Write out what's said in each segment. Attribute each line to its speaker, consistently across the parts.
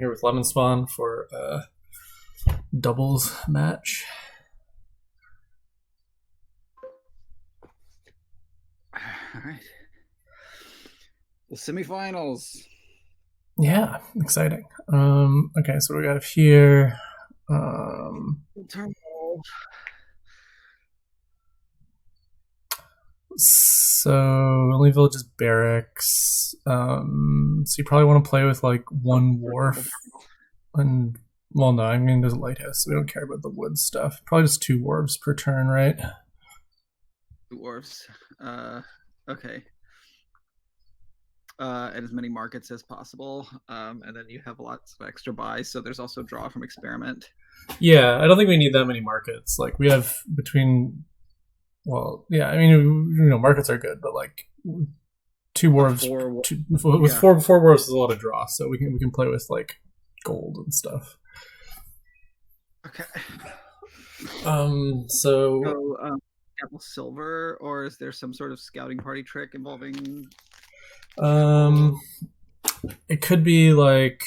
Speaker 1: Here with Lemonspawn for a doubles match.
Speaker 2: All right. The semifinals.
Speaker 1: Yeah, exciting. Okay, so we got here. So only villages barracks. So you probably want to play with like one wharf, and well, no, I mean there's a lighthouse, so we don't care about the wood stuff. Probably just 2 wharves per turn, right?
Speaker 2: 2 wharves. Okay. And as many markets as possible, and then you have lots of extra buys. So there's also draw from experiment.
Speaker 1: Yeah, I don't think we need that many markets. Like we have between. Well, yeah, I mean, markets are good, but like 2 wharves, four wharves is a lot of draw, so we can play with like gold and stuff.
Speaker 2: Okay.
Speaker 1: So
Speaker 2: Apple silver, or is there some sort of scouting party trick involving?
Speaker 1: It could be like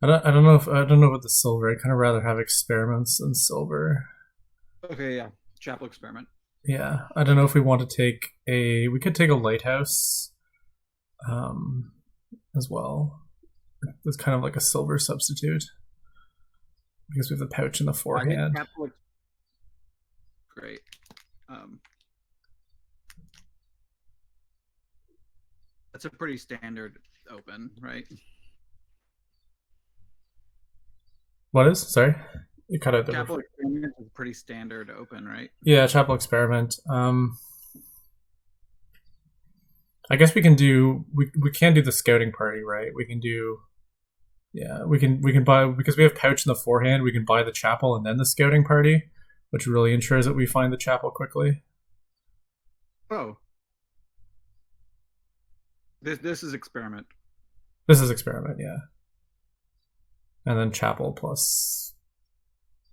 Speaker 1: I don't know about the silver. I'd kind of rather have experiments than silver.
Speaker 2: Okay, yeah, chapel experiment.
Speaker 1: Yeah, I don't know if we want to take we could take a lighthouse, as well. It's kind of like a silver substitute because we have the pouch in the forehand.
Speaker 2: Great. That's a pretty standard open, right?
Speaker 1: What is? Sorry, you cut out the
Speaker 2: chapel experiment is pretty standard open, right?
Speaker 1: Yeah, chapel experiment. I guess we can do we can do the scouting party, right? We can do we can buy, because we have pouch in the forehand, we can buy the chapel and then the scouting party, which really ensures that we find the chapel quickly.
Speaker 2: Oh. This is experiment.
Speaker 1: This is experiment, yeah. And then chapel plus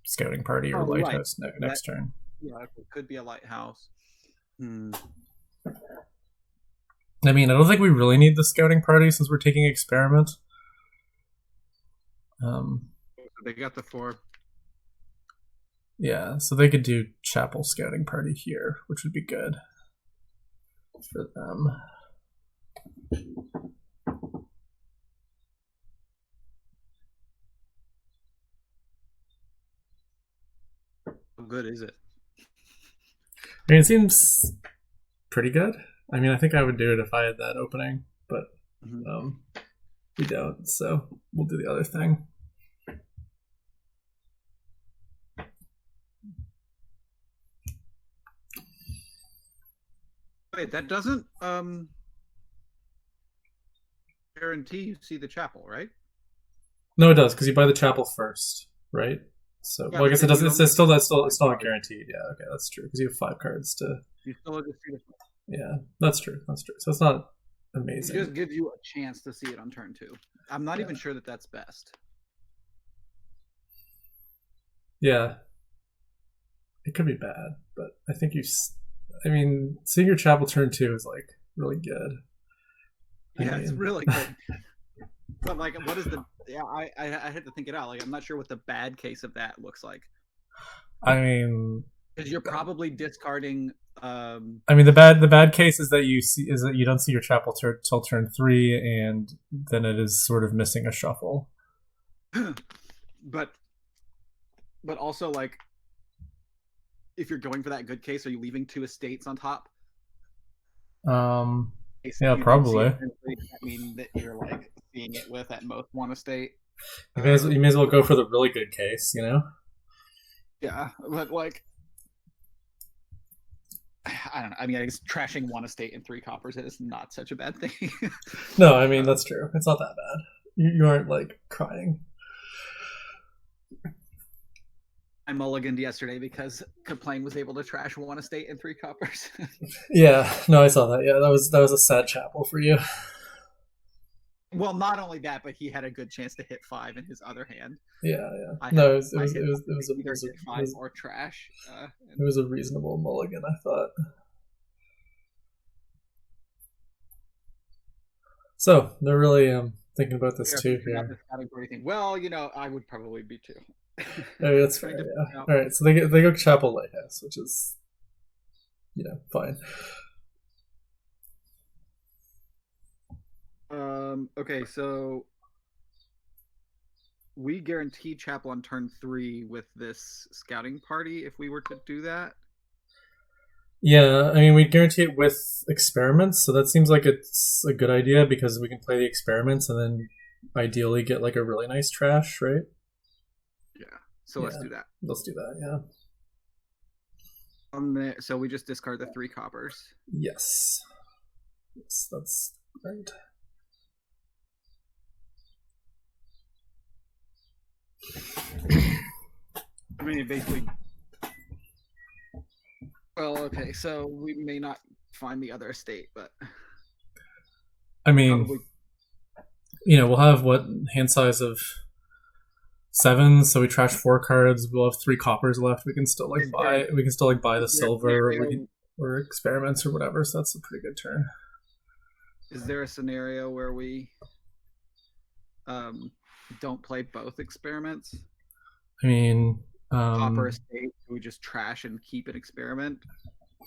Speaker 1: scouting party or lighthouse next turn.
Speaker 2: Yeah, it could be a lighthouse.
Speaker 1: I mean, I don't think we really need the scouting party since we're taking experiment.
Speaker 2: They got the 4.
Speaker 1: Yeah, so they could do chapel scouting party here, which would be good for them.
Speaker 2: How good is it?
Speaker 1: I mean, it seems pretty good. I mean, I think I would do it if I had that opening, but we don't, so we'll do the other thing.
Speaker 2: Wait, that doesn't guarantee you see the chapel, right?
Speaker 1: No, it does, because you buy the chapel first, right? So, well, I guess it does. It's still not guaranteed. Yeah, okay, that's true, because you have 5 cards to.
Speaker 2: You still just see the.
Speaker 1: Yeah, that's true. That's true. So it's not amazing.
Speaker 2: It just gives you a chance to see it on turn 2. I'm not even sure that that's best.
Speaker 1: Yeah, it could be bad, but I think I mean, seeing your chapel turn 2 is like really good.
Speaker 2: Yeah, it's really good. But like, what is the? Yeah, I had to think it out. Like, I'm not sure what the bad case of that looks like.
Speaker 1: I mean,
Speaker 2: because you're probably discarding.
Speaker 1: I mean, the bad case is that you don't see your chapel till turn 3, and then it is sort of missing a shuffle.
Speaker 2: But also, like, if you're going for that good case, are you leaving 2 estates on top?
Speaker 1: Yeah, probably.
Speaker 2: I mean that you're like seeing it with at most 1 estate.
Speaker 1: You may as well go for the really good case, you know?
Speaker 2: Yeah, but like, I don't know. I mean, I guess trashing 1 estate and 3 coppers is not such a bad thing.
Speaker 1: No, I mean, that's true. It's not that bad. You aren't like crying.
Speaker 2: I mulliganed yesterday because Kaplan was able to trash 1 estate and 3 coppers.
Speaker 1: Yeah, no, I saw that. Yeah, that was a sad chapel for you.
Speaker 2: Well, not only that, but he had a good chance to hit 5 in his other hand.
Speaker 1: Yeah. No, it was a
Speaker 2: 5 or trash.
Speaker 1: It was a reasonable mulligan, I thought. So they're really thinking about this too here.
Speaker 2: This category thing. Well, I would probably be too.
Speaker 1: Oh, that's fair. Yeah. All right, so they go Chapel Lighthouse, which is, fine.
Speaker 2: Okay, so we guarantee Chapel on turn 3 with this scouting party if we were to do that.
Speaker 1: Yeah, I mean, we guarantee it with experiments, so that seems like it's a good idea because we can play the experiments and then ideally get like a really nice trash, right?
Speaker 2: Yeah. So let's do that.
Speaker 1: Let's do that. Yeah.
Speaker 2: So we just discard the 3 coppers.
Speaker 1: Yes, that's right.
Speaker 2: I mean, basically. Well, okay, so we may not find the other estate, but
Speaker 1: I mean, probably... we'll have hand size of 7, so we trash 4 cards. We'll have 3 coppers left. We can still buy. We can still buy the silver, or experiments or whatever. So that's a pretty good turn.
Speaker 2: Is there a scenario where we don't play both experiments?
Speaker 1: I mean,
Speaker 2: copper estate, we just trash and keep an experiment,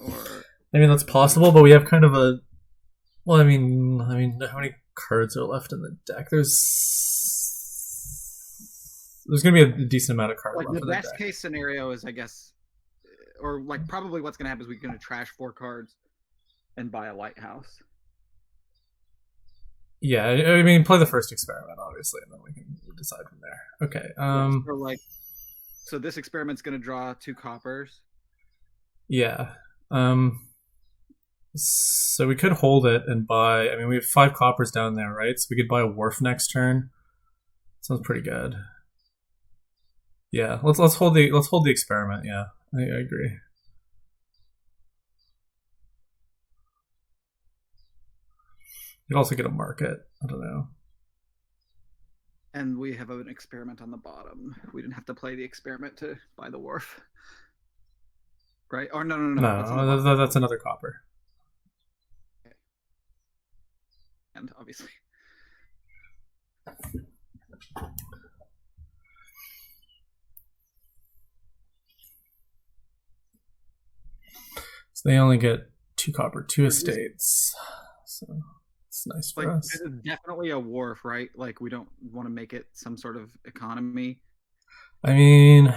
Speaker 2: or
Speaker 1: I mean that's possible, but we have kind of a. Well, I mean, how many cards are left in the deck? There's going to be a decent amount of cards left in the deck.
Speaker 2: The best case scenario is, I guess, or probably what's going to happen is we're going to trash 4 cards and buy a lighthouse.
Speaker 1: Yeah, I mean, play the first experiment, obviously, and then we can decide from there. Okay.
Speaker 2: So this experiment's going to draw 2 coppers.
Speaker 1: Yeah. So we could hold it and buy. I mean, we have 5 coppers down there, right? So we could buy a wharf next turn. Sounds pretty good. Yeah, let's hold the experiment. Yeah, I agree. You could also get a market. I don't know.
Speaker 2: And we have an experiment on the bottom. We didn't have to play the experiment to buy the wharf, right? Or no.
Speaker 1: No, that's another copper.
Speaker 2: Okay. And obviously.
Speaker 1: So they only get 2 copper, 2 estates. So it's nice for us.
Speaker 2: This is definitely a wharf, right? Like, we don't want to make it some sort of economy.
Speaker 1: I mean,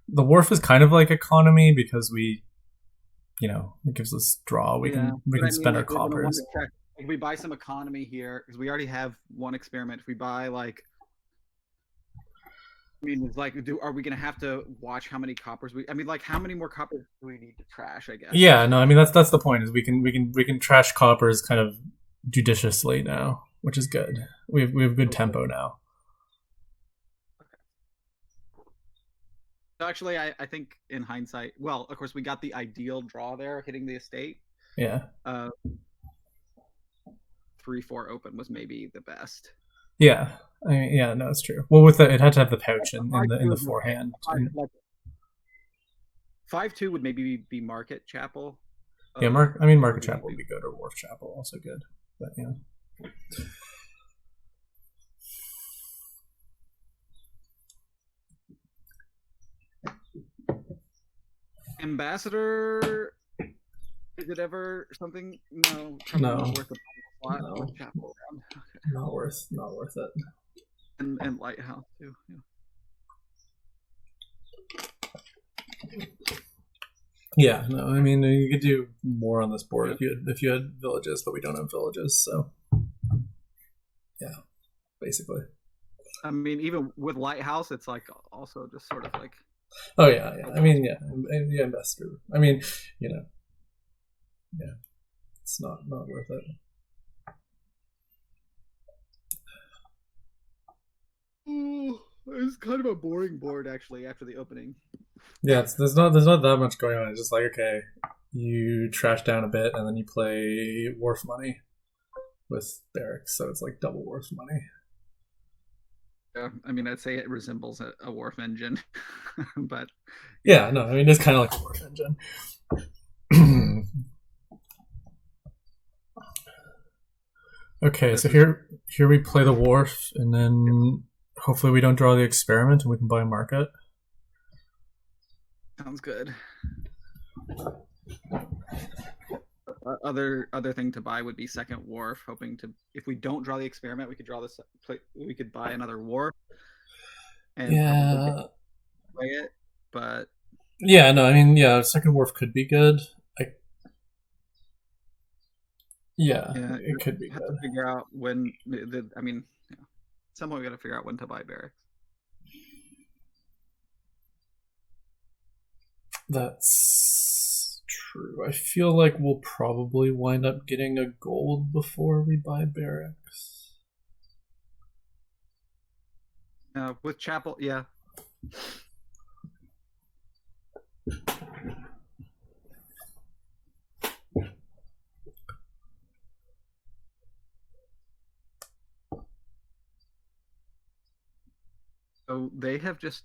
Speaker 1: the wharf is kind of like economy because we, it gives us draw. We can spend our coppers.
Speaker 2: If we buy some economy here, because we already have 1 experiment. If we buy are we gonna have to watch how many coppers how many more coppers do we need to trash? I guess.
Speaker 1: Yeah, no, I mean that's the point. Is we can trash coppers kind of judiciously now, which is good. We have good tempo now.
Speaker 2: Okay. So actually, I think in hindsight, well, of course, we got the ideal draw there, hitting the estate.
Speaker 1: Yeah.
Speaker 2: 3-4 open was maybe the best.
Speaker 1: Yeah. I mean, yeah, no, it's true. Well, with it had to have the pouch in the forehand.
Speaker 2: 5-2 would maybe be Market Chapel.
Speaker 1: Yeah, Market Chapel would be good, or Wharf Chapel also good. But yeah.
Speaker 2: Ambassador, is it ever something? No. Worth a slot.
Speaker 1: No.
Speaker 2: Chapel around. Okay.
Speaker 1: Not worth it.
Speaker 2: And Lighthouse too.
Speaker 1: Yeah, no, I mean you could do more on this board if you had villages, but we don't have villages, so yeah, basically.
Speaker 2: I mean, even with Lighthouse, it's like also just sort of like.
Speaker 1: Oh yeah. I mean, yeah, investor. I mean, yeah, it's not worth it.
Speaker 2: It's kind of a boring board actually after the opening.
Speaker 1: Yeah, there's not that much going on. It's just like, okay, you trash down a bit and then you play wharf money with barracks, so it's like double wharf money.
Speaker 2: Yeah, I mean, I'd say it resembles a wharf engine, but
Speaker 1: yeah, no, I mean it's kind of like a wharf engine. Okay, so here we play the wharf, and then hopefully we don't draw the experiment, and we can buy a market.
Speaker 2: Sounds good. Other thing to buy would be second wharf. Hoping to, if we don't draw the experiment, we could draw this. We could buy another wharf. And play it, but
Speaker 1: yeah, no, I mean, yeah, second wharf could be good. Yeah, it could be
Speaker 2: have
Speaker 1: good.
Speaker 2: to figure out when. I mean, yeah, at some point we got to figure out when to buy barracks.
Speaker 1: That's true. I feel like we'll probably wind up getting a gold before we buy barracks.
Speaker 2: With Chapel, yeah. So they have just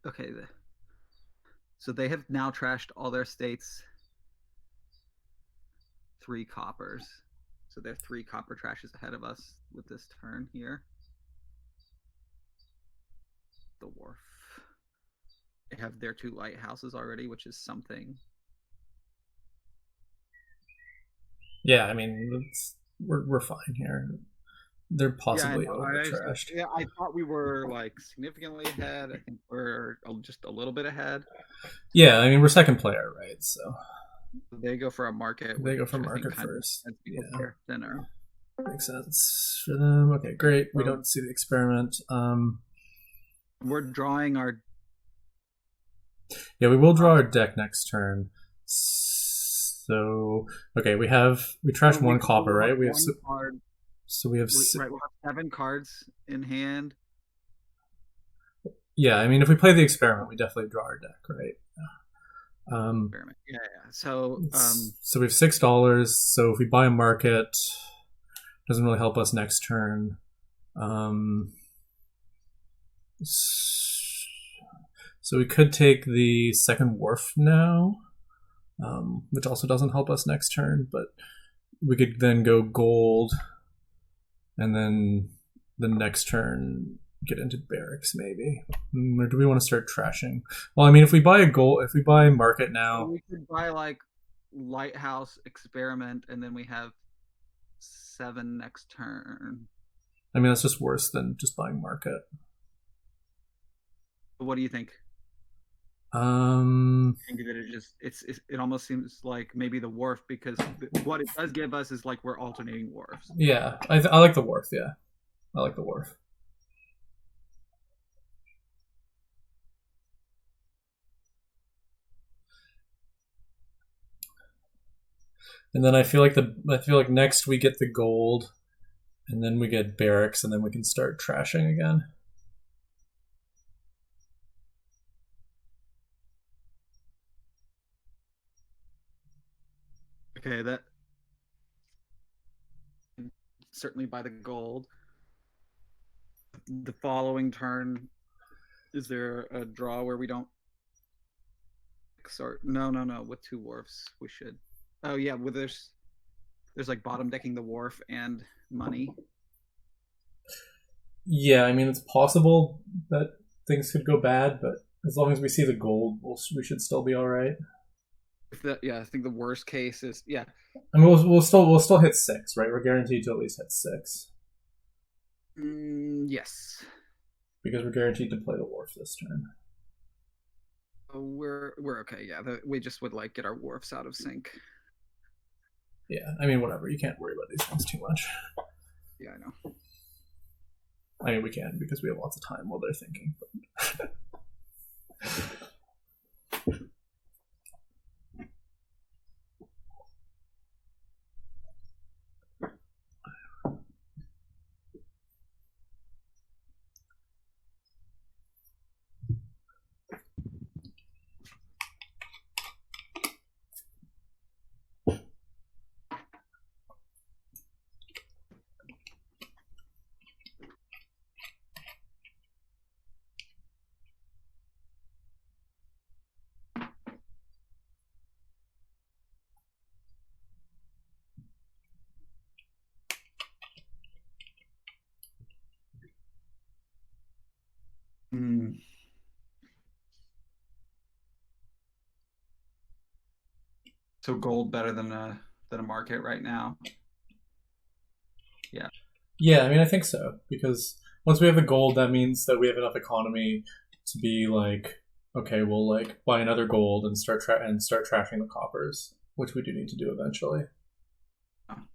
Speaker 2: okay. So they have now trashed all their states. 3 coppers. So they're 3 copper trashes ahead of us with this turn here. The wharf. They have their 2 lighthouses already, which is something.
Speaker 1: Yeah, I mean, we're fine here. They're possibly over-trashed.
Speaker 2: Yeah, I thought we were like significantly ahead. I think we're just a little bit ahead.
Speaker 1: Yeah, I mean, we're second player, right? So
Speaker 2: they go for a market.
Speaker 1: They go for market first.
Speaker 2: Yeah. Thinner.
Speaker 1: Makes sense for them. Okay, great. We don't see the experiment.
Speaker 2: We're drawing our.
Speaker 1: Yeah, we will draw our deck next turn. So okay, we trashed 1 copper, right? We have
Speaker 2: card.
Speaker 1: So we have
Speaker 2: we'll have 7 cards in hand.
Speaker 1: Yeah, I mean, if we play the experiment, we definitely draw our deck, right?
Speaker 2: Yeah. So
Speaker 1: we have $6. So if we buy a market, it doesn't really help us next turn. So we could take the second wharf now, which also doesn't help us next turn. But we could then go gold, and then the next turn get into barracks maybe. Or do we want to start trashing? Well, I mean, if we buy market now,
Speaker 2: we could buy like lighthouse experiment, and then we have 7 next turn.
Speaker 1: I mean, that's just worse than just buying market.
Speaker 2: What do you think?
Speaker 1: I
Speaker 2: think that it almost seems like maybe the wharf, because what it does give us is like we're alternating wharfs.
Speaker 1: Yeah, I like the wharf. Yeah, I like the wharf. And then I feel like next we get the gold, and then we get barracks, and then we can start trashing again.
Speaker 2: Okay, that certainly by the gold. The following turn, is there a draw where we don't? No. With 2 wharfs, we should. Oh yeah, with there's like bottom decking the wharf and money.
Speaker 1: Yeah, I mean, it's possible that things could go bad, but as long as we see the gold, we should still be all right.
Speaker 2: I think the worst case is
Speaker 1: I mean, we'll still hit 6, right? We're guaranteed to at least hit 6.
Speaker 2: Yes.
Speaker 1: Because we're guaranteed to play the wharf this turn.
Speaker 2: We're okay. Yeah, we just would like get our wharfs out of sync.
Speaker 1: Yeah, I mean, whatever. You can't worry about these things too much.
Speaker 2: Yeah, I know.
Speaker 1: I mean, we can because we have lots of time while they're thinking. But...
Speaker 2: So gold better than a market right now. Yeah.
Speaker 1: Yeah, I mean, I think so, because once we have the gold, that means that we have enough economy to be like, okay, we'll like buy another gold and start trashing the coppers, which we do need to do eventually.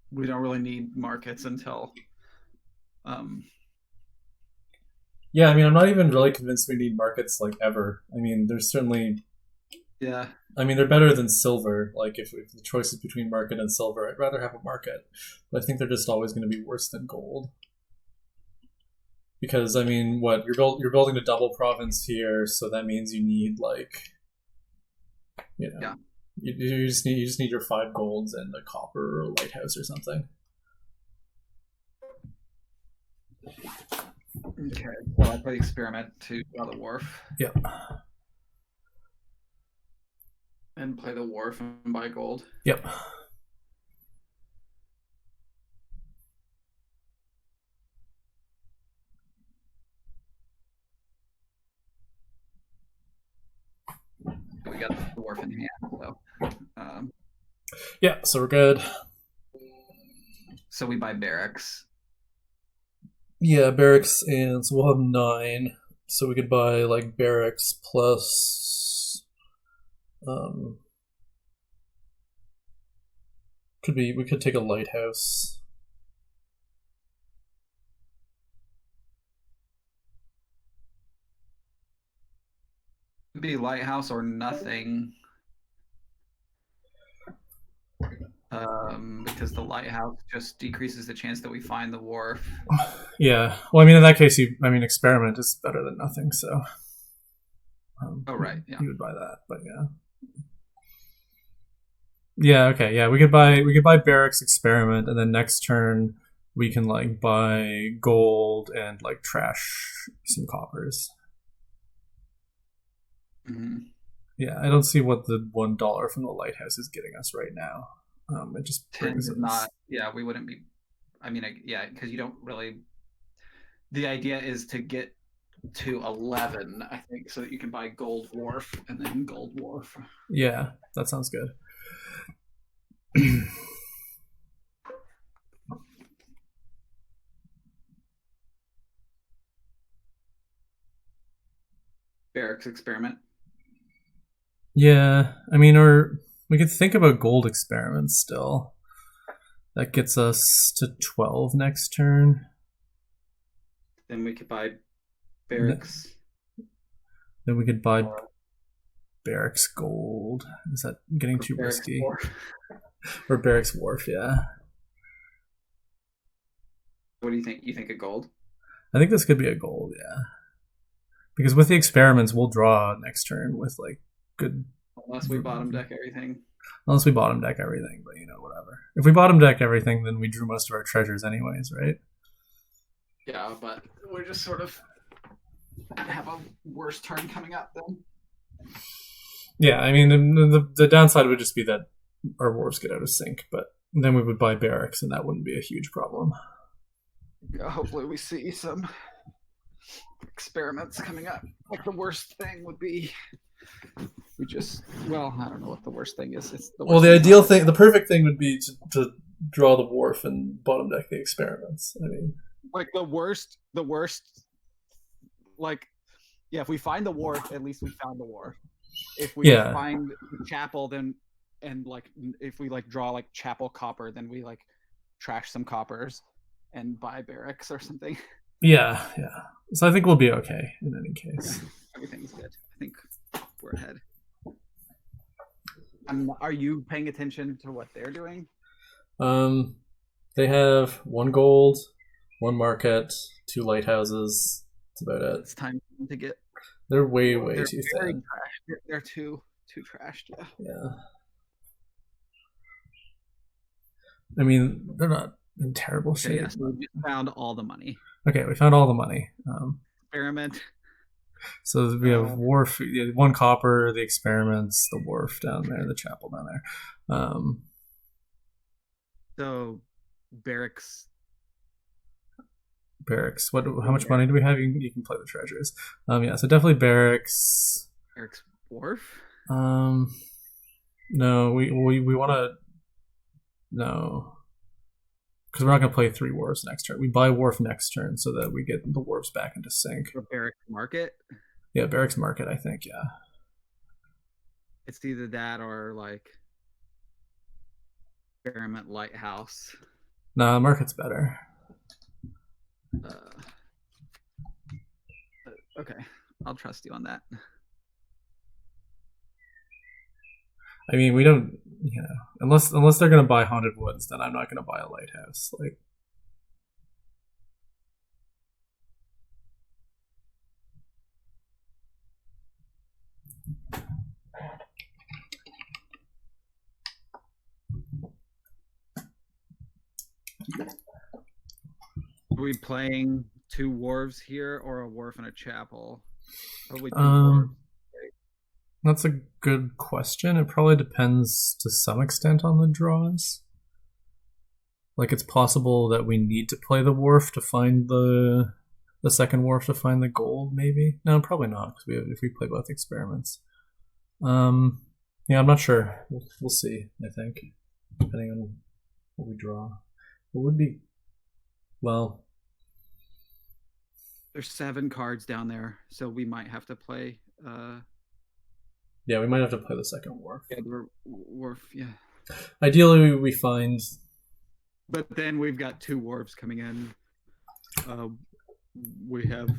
Speaker 2: We don't really need markets until.
Speaker 1: Yeah, I mean, I'm not even really convinced we need markets like ever. I mean, there's certainly.
Speaker 2: Yeah.
Speaker 1: I mean, they're better than silver. Like, if the choice is between market and silver, I'd rather have a market. But I think they're just always going to be worse than gold. Because, I mean, what you're building a double province here, so that means you need like,
Speaker 2: yeah,
Speaker 1: you just need your 5 golds and a copper or a lighthouse or something.
Speaker 2: Okay, so I'll play experiment to draw the wharf.
Speaker 1: Yep.
Speaker 2: And play the wharf and buy gold.
Speaker 1: Yep.
Speaker 2: We got the wharf in hand, so.
Speaker 1: Yeah, so we're good.
Speaker 2: So we buy barracks.
Speaker 1: Yeah, barracks, and so we'll have 9. So we could buy like barracks plus. We could take a lighthouse.
Speaker 2: It'd be lighthouse or nothing. Because the lighthouse just decreases the chance that we find the wharf.
Speaker 1: Yeah. Well, I mean, in that case, experiment is better than nothing. So.
Speaker 2: Oh right. Yeah.
Speaker 1: You would buy that, but yeah. Yeah. Okay. Yeah. We could buy barracks experiment, and then next turn we can like buy gold and like trash some coppers.
Speaker 2: Mm-hmm.
Speaker 1: Yeah, I don't see what the $1 from the lighthouse is getting us right now. It just brings us.
Speaker 2: Not. Yeah, we wouldn't be. I mean, yeah, because you don't really. The idea is to get to 11, I think, so that you can buy gold wharf and then gold wharf.
Speaker 1: Yeah, that sounds good.
Speaker 2: Barracks experiment.
Speaker 1: Yeah, I mean, or we could think about gold experiments still. That gets us to 12 next turn.
Speaker 2: Then we could buy barracks.
Speaker 1: Then we could buy barracks gold. Is that getting too risky? Or barracks wharf, yeah.
Speaker 2: What do you think? You think a gold?
Speaker 1: I think this could be a gold, yeah. Because with the experiments, we'll draw next turn with like good.
Speaker 2: Unless we bottom deck everything.
Speaker 1: Unless we bottom deck everything, but whatever. If we bottom deck everything, then we drew most of our treasures anyways, right?
Speaker 2: Yeah, but we're just sort of have a worse turn coming up then.
Speaker 1: Yeah, I mean the downside would just be that our wharves get out of sync, but then we would buy barracks, and that wouldn't be a huge problem.
Speaker 2: Yeah, hopefully we see some experiments coming up. Like the worst thing would be we just I don't know what the worst thing is. It's the worst
Speaker 1: the ideal thing, the perfect thing would be to draw the wharf and bottom deck the experiments. I mean,
Speaker 2: like the worst. Like, yeah, if we find the wharf, at least we found the wharf. If we find the chapel, then if we like draw like chapel copper, then we like trash some coppers and buy barracks or something.
Speaker 1: Yeah. So I think we'll be okay in any case.
Speaker 2: Everything's good. I think we're ahead. Are you paying attention to what they're doing?
Speaker 1: They have 1 gold, 1 market, 2 lighthouses. That's about it.
Speaker 2: It's time to get.
Speaker 1: They're way too thin.
Speaker 2: They're too trashed.
Speaker 1: Yeah. I mean, they're not in terrible shape.
Speaker 2: Yeah, so we found all the money.
Speaker 1: Okay, we found all the money.
Speaker 2: Experiment.
Speaker 1: So we have wharf, 1 copper, the experiments, the wharf down there, the chapel down there.
Speaker 2: So barracks.
Speaker 1: How much money do we have? You can play the treasures. Yeah, so definitely barracks.
Speaker 2: Barracks wharf.
Speaker 1: No, we want to. No. Because we're not going to play 3 wharves next turn. We buy wharf next turn so that we get the wharves back into sync.
Speaker 2: For Barracks Market?
Speaker 1: Yeah, Barracks Market, I think, yeah.
Speaker 2: It's either that or, like, Experiment Lighthouse.
Speaker 1: Nah, Market's better.
Speaker 2: Okay, I'll trust you on that.
Speaker 1: I mean, we don't, unless they're going to buy Haunted Woods, then I'm not going to buy a Lighthouse. Like,
Speaker 2: Are we playing 2 wharves here or a wharf and a chapel? Probably 2 wharves.
Speaker 1: That's a good question. It probably depends to some extent on the draws. Like, it's possible that we need to play the wharf to find the second wharf to find the gold, maybe? No, probably not, because if we play both experiments. Yeah, I'm not sure. We'll see, I think, depending on what we draw. It would be, well...
Speaker 2: There's 7 cards down there, so we might have to play...
Speaker 1: Yeah, we might have to play the second wharf.
Speaker 2: Yeah, the wharf, yeah.
Speaker 1: Ideally, we find...
Speaker 2: But then we've got 2 wharves coming in. We have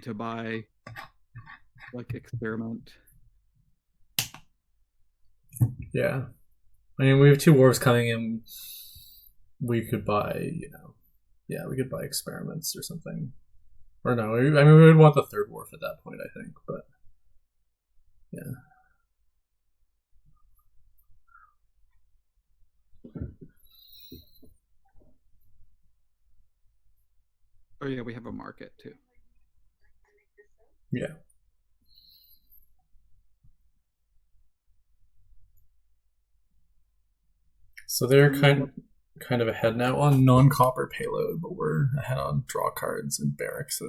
Speaker 2: to buy, like, experiment.
Speaker 1: Yeah. I mean, we have 2 wharves coming in. We could buy, yeah, we could buy experiments or something. Or no, I mean, we would want the 3rd wharf at that point, I think, but... Yeah.
Speaker 2: Oh yeah, we have a market too.
Speaker 1: Yeah. So they're kind of ahead now on non-copper payload, but we're ahead on draw cards and barracks.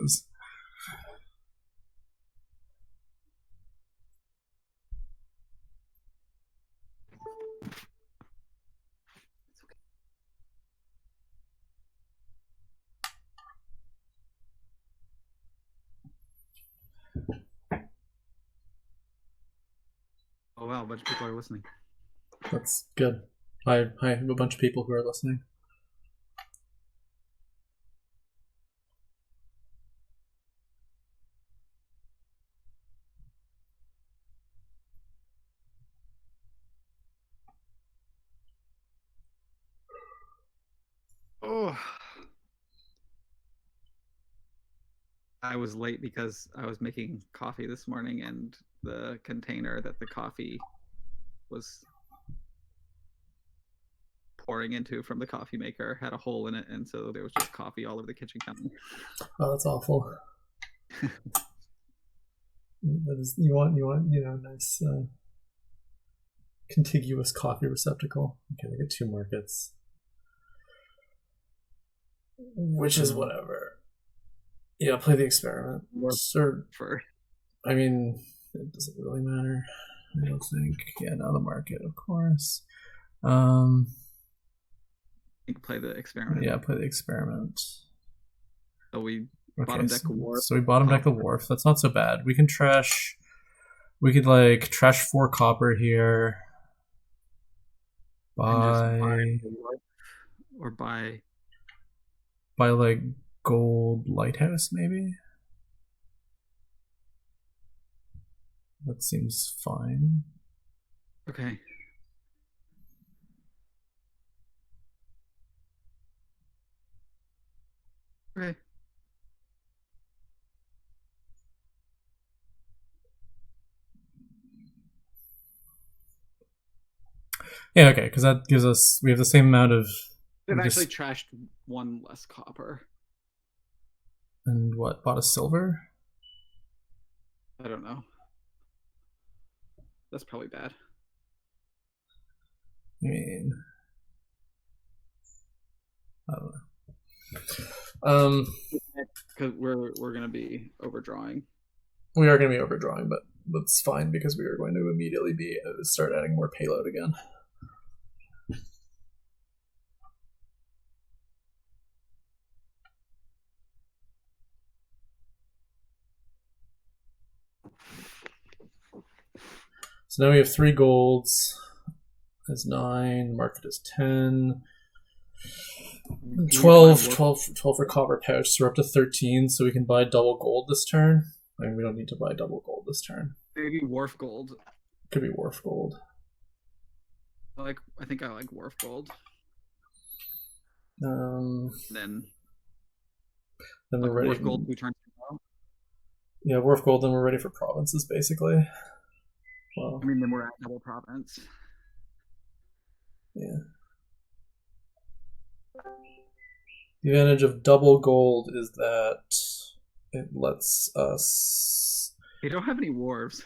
Speaker 2: Oh wow, a bunch of people are listening.
Speaker 1: That's good. I have a bunch of people who are listening.
Speaker 2: Oh, I was late because I was making coffee this morning, and the container that the coffee was pouring into from the coffee maker had a hole in it, and so there was just coffee all over the kitchen counter.
Speaker 1: Oh, that's awful. You want nice contiguous coffee receptacle. Okay, I get 2 markets, which is whatever. Yeah, play the experiment. I mean, it doesn't really matter. I don't think. Yeah, now the market, of course.
Speaker 2: Play the experiment.
Speaker 1: Yeah, play the experiment.
Speaker 2: So we bottom deck a wharf.
Speaker 1: So we bottom deck the wharf. That's not so bad. We can trash. We could like trash 4 copper here. Buy like gold lighthouse maybe. That seems fine.
Speaker 2: Okay. Okay.
Speaker 1: Yeah, okay, because that gives us, we have the same amount of...
Speaker 2: They've actually trashed 1 less copper.
Speaker 1: And what, bought a silver?
Speaker 2: I don't know. That's probably bad.
Speaker 1: I mean... I don't know.
Speaker 2: Because we're going to be overdrawing.
Speaker 1: We are going to be overdrawing, but that's fine because we are going to immediately start adding more payload again. So now we have 3 golds. Is 9. Market is 10. 12 for copper pouch. So we're up to 13. So we can buy double gold this turn. I mean, we don't need to buy double gold this turn.
Speaker 2: Maybe wharf gold.
Speaker 1: Could be wharf gold.
Speaker 2: I think I like wharf gold. Then
Speaker 1: we're ready.
Speaker 2: Wharf gold 2 turns.
Speaker 1: Yeah, wharf gold. Then we're ready for provinces, basically. Well,
Speaker 2: I mean, then we're at double province.
Speaker 1: Yeah. The advantage of double gold is that it lets us...
Speaker 2: They don't have any wharves.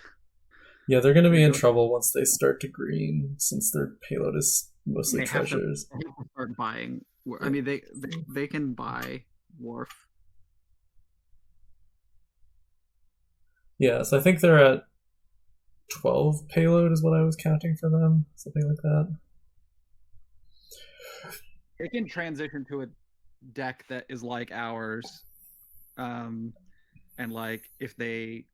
Speaker 1: Yeah, they're going to be in trouble once they start to green, since their payload is mostly treasures.
Speaker 2: They have to start buying. I mean, they can buy wharf.
Speaker 1: Yeah, so I think they're at 12 payload is what I was counting for them, something like that.
Speaker 2: They can transition to a deck that is like ours, and like if they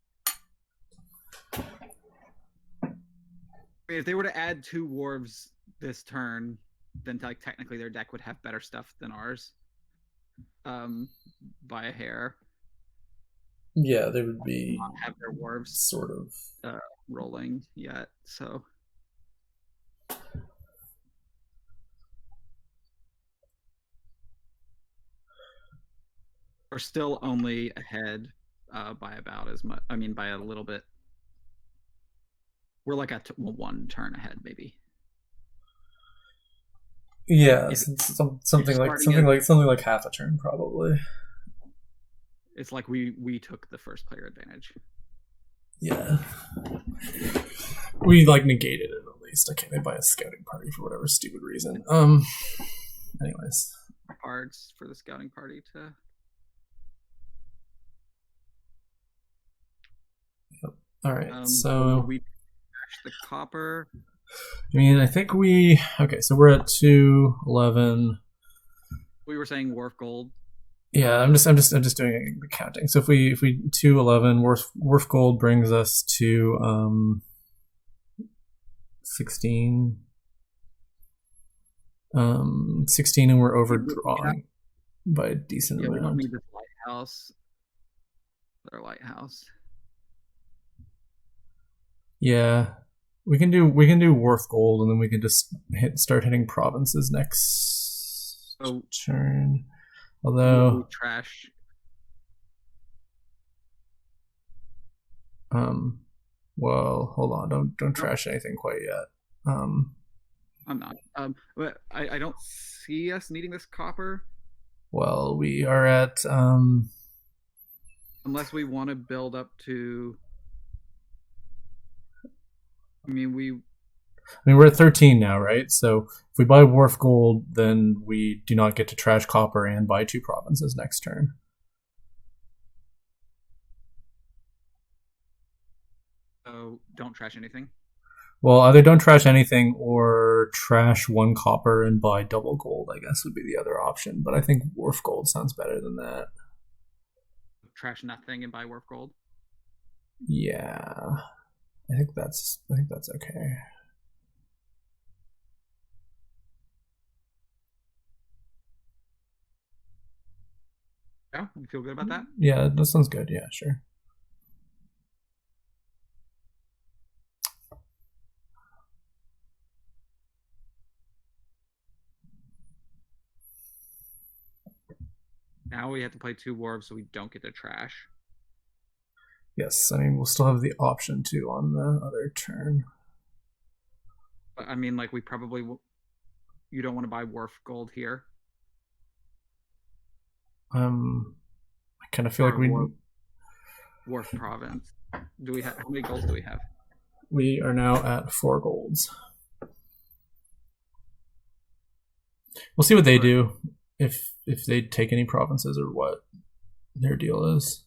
Speaker 2: were to add 2 wharves this turn, then like technically their deck would have better stuff than ours, by a hair.
Speaker 1: Yeah, they would be
Speaker 2: not have their wharves
Speaker 1: sort of
Speaker 2: rolling yet, so. We're still only ahead by about as much. I mean, by a little bit. We're like at 1 turn ahead, maybe.
Speaker 1: Yeah, something like half a turn, probably.
Speaker 2: It's like we took the first player advantage.
Speaker 1: Yeah, we like negated it at least. Okay, they buy a scouting party for whatever stupid reason. Anyways,
Speaker 2: cards for the scouting party to.
Speaker 1: All right, so
Speaker 2: we cash the copper.
Speaker 1: I mean, I think so we're at 211.
Speaker 2: We were saying wharf gold.
Speaker 1: Yeah, I'm just doing the counting. So if we 211, wharf gold brings us to 16. 16, and we're overdrawing by a decent amount.
Speaker 2: We don't need this lighthouse. Their lighthouse.
Speaker 1: Yeah, we can do wharf gold, and then we can just start hitting provinces next turn. Although
Speaker 2: trash.
Speaker 1: Well, hold on. Don't trash anything quite yet.
Speaker 2: I'm not. But I don't see us needing this copper.
Speaker 1: Well, we are at
Speaker 2: unless we want to build up to. I mean, we're
Speaker 1: at 13 now, right? So if we buy wharf gold, then we do not get to trash copper and buy 2 provinces next turn.
Speaker 2: So don't trash anything?
Speaker 1: Well, either don't trash anything or trash 1 copper and buy double gold, I guess would be the other option. But I think wharf gold sounds better than that.
Speaker 2: Trash nothing and buy wharf gold?
Speaker 1: Yeah. I think that's okay.
Speaker 2: Yeah, you feel good about that?
Speaker 1: Yeah, that sounds good. Yeah, sure.
Speaker 2: Now we have to play 2 wharves, so we don't get to trash.
Speaker 1: Yes, I mean, we'll still have the option to on the other turn.
Speaker 2: But I mean, like, we probably you don't want to buy wharf gold here.
Speaker 1: I kind of feel like we
Speaker 2: wharf province. Do we have how many golds do we have?
Speaker 1: We are now at 4 golds. We'll see what they do, if they take any provinces or what their deal is.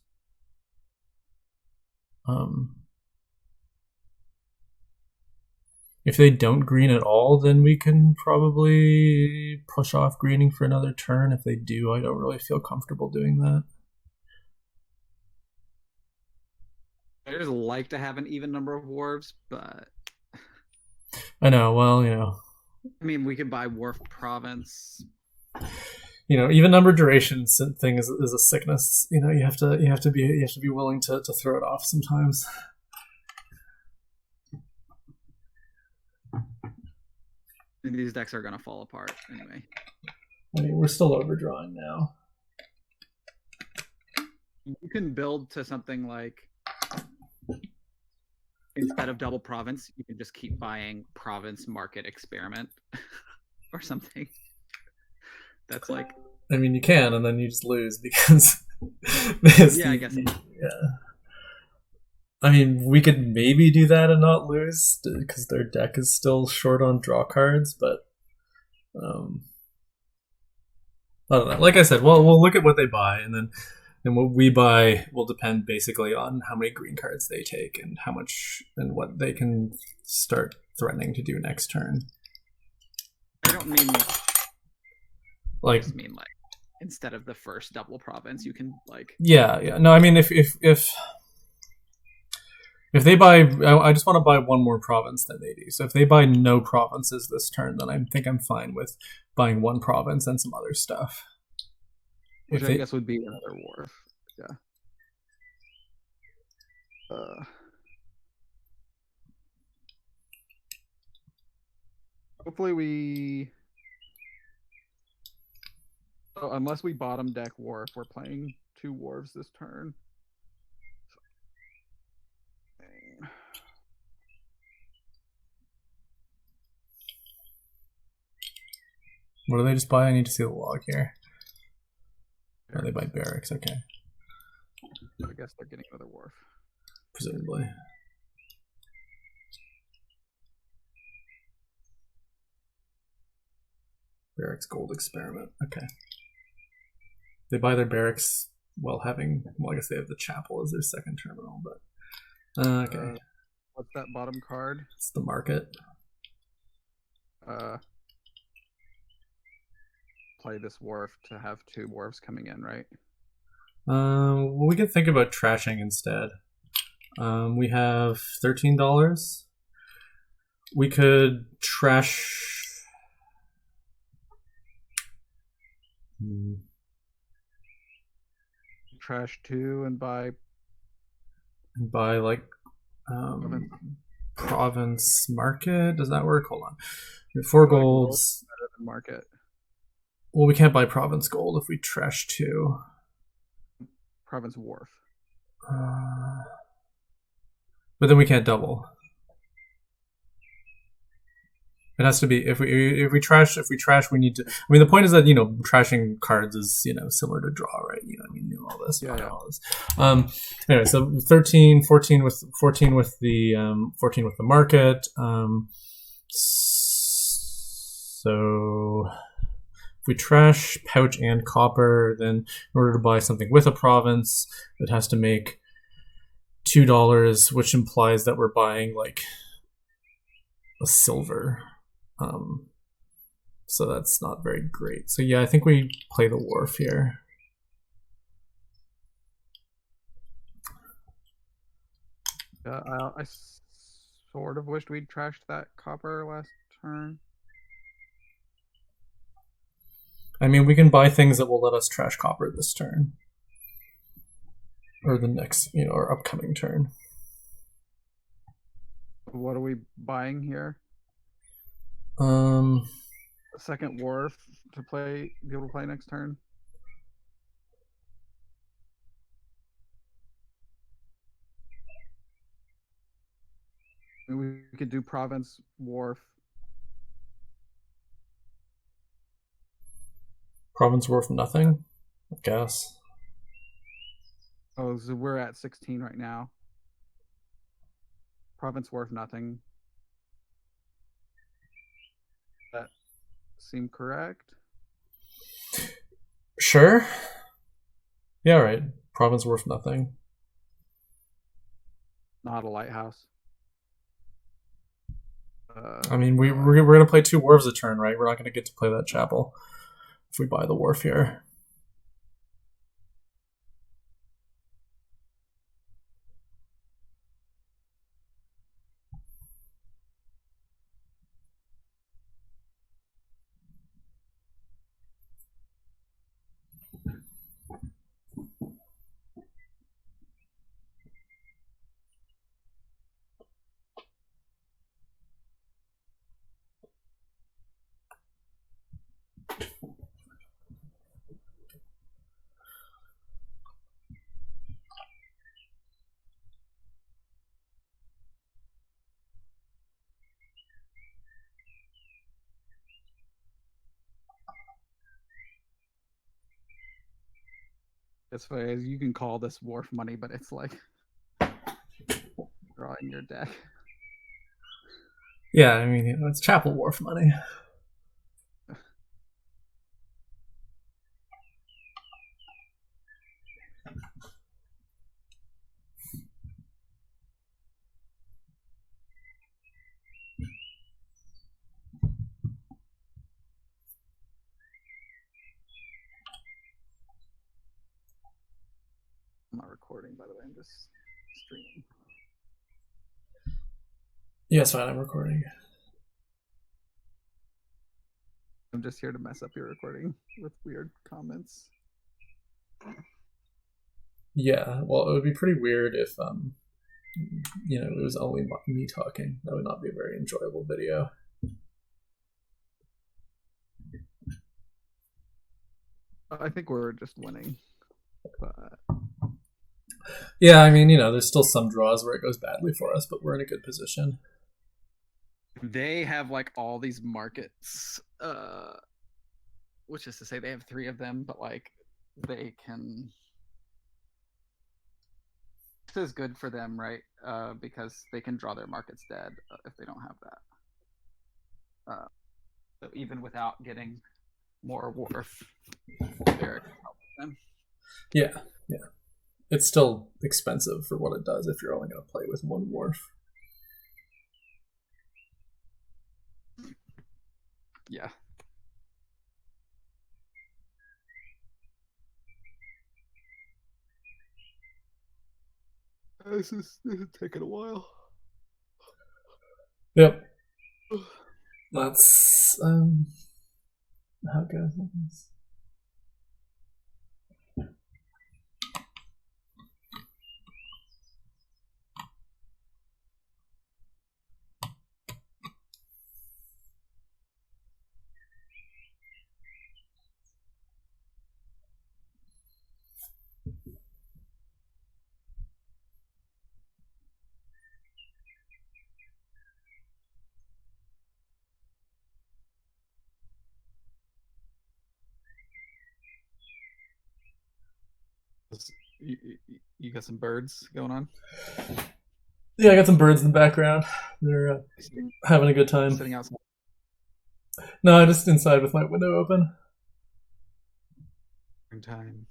Speaker 1: If they don't green at all, then we can probably push off greening for another turn. If they do, I don't really feel comfortable doing that.
Speaker 2: I just like to have an even number of wharves, but
Speaker 1: I know. Well, you know.
Speaker 2: I mean, we could buy wharf province.
Speaker 1: You know, even number duration thing is a sickness. You know, you have to be willing to throw it off sometimes.
Speaker 2: And these decks are gonna fall apart anyway.
Speaker 1: I mean, we're still overdrawing now.
Speaker 2: You can build to something like, instead of double province, you can just keep buying province market experiment or something. That's like,
Speaker 1: I mean, you can, and then you just lose because
Speaker 2: yeah, I guess.
Speaker 1: Yeah. I mean, we could maybe do that and not lose because their deck is still short on draw cards, but I don't know. Like I said, we'll look at what they buy, and then what we buy will depend basically on how many green cards they take and how much and what they can start threatening to do next turn.
Speaker 2: I don't mean
Speaker 1: like.
Speaker 2: I just mean like instead of the first double province, you can like.
Speaker 1: Yeah. No, I mean if they buy, I just want to buy one more province than they do. So if they buy no provinces this turn, then I think I'm fine with buying one province and some other stuff.
Speaker 2: Which I guess would be another wharf. Yeah. Hopefully we... Oh, unless we bottom deck wharf, we're playing 2 wharves this turn.
Speaker 1: What do they just buy? I need to see the log here. Oh, they buy barracks, okay.
Speaker 2: I guess they're getting another wharf.
Speaker 1: Presumably. Barracks gold experiment, okay. They buy their barracks while having, well, I guess they have the chapel as their second terminal, but okay.
Speaker 2: What's that bottom card?
Speaker 1: It's the market.
Speaker 2: Play this wharf to have 2 wharfs coming in, right?
Speaker 1: Well, we can think about trashing instead. We have $13. We could trash.
Speaker 2: Trash 2 and buy
Speaker 1: like province market. Does that work? Hold on. 4 golds.
Speaker 2: Better than market.
Speaker 1: Well, we can't buy province gold if we trash 2.
Speaker 2: Province wharf.
Speaker 1: But then we can't double. It has to be if we trash we need to. I mean, the point is that trashing cards is similar to draw, right? I mean, all this.
Speaker 2: Yeah.
Speaker 1: All this. Anyway, so 13, 14 with the market. So if we trash pouch and copper, then in order to buy something with a province, it has to make $2, which implies that we're buying like a silver. So that's not very great. So yeah, I think we play the wharf here.
Speaker 2: I sort of wished we'd trashed that copper last turn.
Speaker 1: I mean, we can buy things that will let us trash copper this turn. Or the next, our upcoming turn.
Speaker 2: What are we buying here?
Speaker 1: A
Speaker 2: second wharf to be able to play next turn. We could do province wharf.
Speaker 1: Province wharf nothing, I guess.
Speaker 2: Oh, so we're at 16 right now. Province wharf nothing. That seem correct?
Speaker 1: Sure. Yeah, right. Province worth nothing.
Speaker 2: Not a lighthouse.
Speaker 1: I mean, we're going to play 2 wharves a turn, right? We're not going to get to play that chapel if we buy the wharf here.
Speaker 2: As far as you can call this wharf money, but it's like drawing your deck.
Speaker 1: Yeah, I mean, it's chapel wharf money.
Speaker 2: I'm not recording, by the way. I'm just streaming.
Speaker 1: Yes, fine. I'm recording.
Speaker 2: I'm just here to mess up your recording with weird comments.
Speaker 1: Yeah, well, it would be pretty weird if, it was only me talking. That would not be a very enjoyable video.
Speaker 2: I think we're just winning. But...
Speaker 1: yeah, I mean, there's still some draws where it goes badly for us, but we're in a good position.
Speaker 2: They have like all these markets, which is to say they have 3 of them, but like they can. This is good for them, right? Because they can draw their markets dead if they don't have that. So even without getting more wharf, they're them.
Speaker 1: Yeah. It's still expensive for what it does if you're only going to play with 1 wharf.
Speaker 2: Yeah. This is taking a while.
Speaker 1: Yep. That's how it goes.
Speaker 2: You got some birds going on?
Speaker 1: Yeah, I got some birds in the background. They're having a good time.
Speaker 2: Sitting outside?
Speaker 1: No, I'm just inside with my window open.
Speaker 2: Time.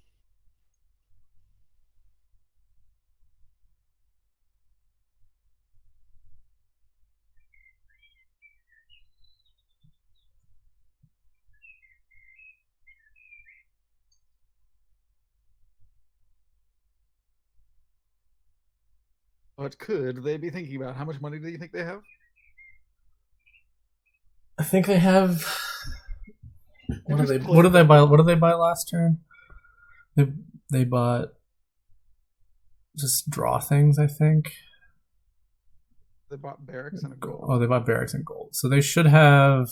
Speaker 2: What could they be thinking about? How much money do you think they have?
Speaker 1: I think they have. What did they buy? What did they buy last turn? They bought just draw things, I think.
Speaker 2: They bought barracks and a gold.
Speaker 1: Oh, they bought barracks and gold. So they should have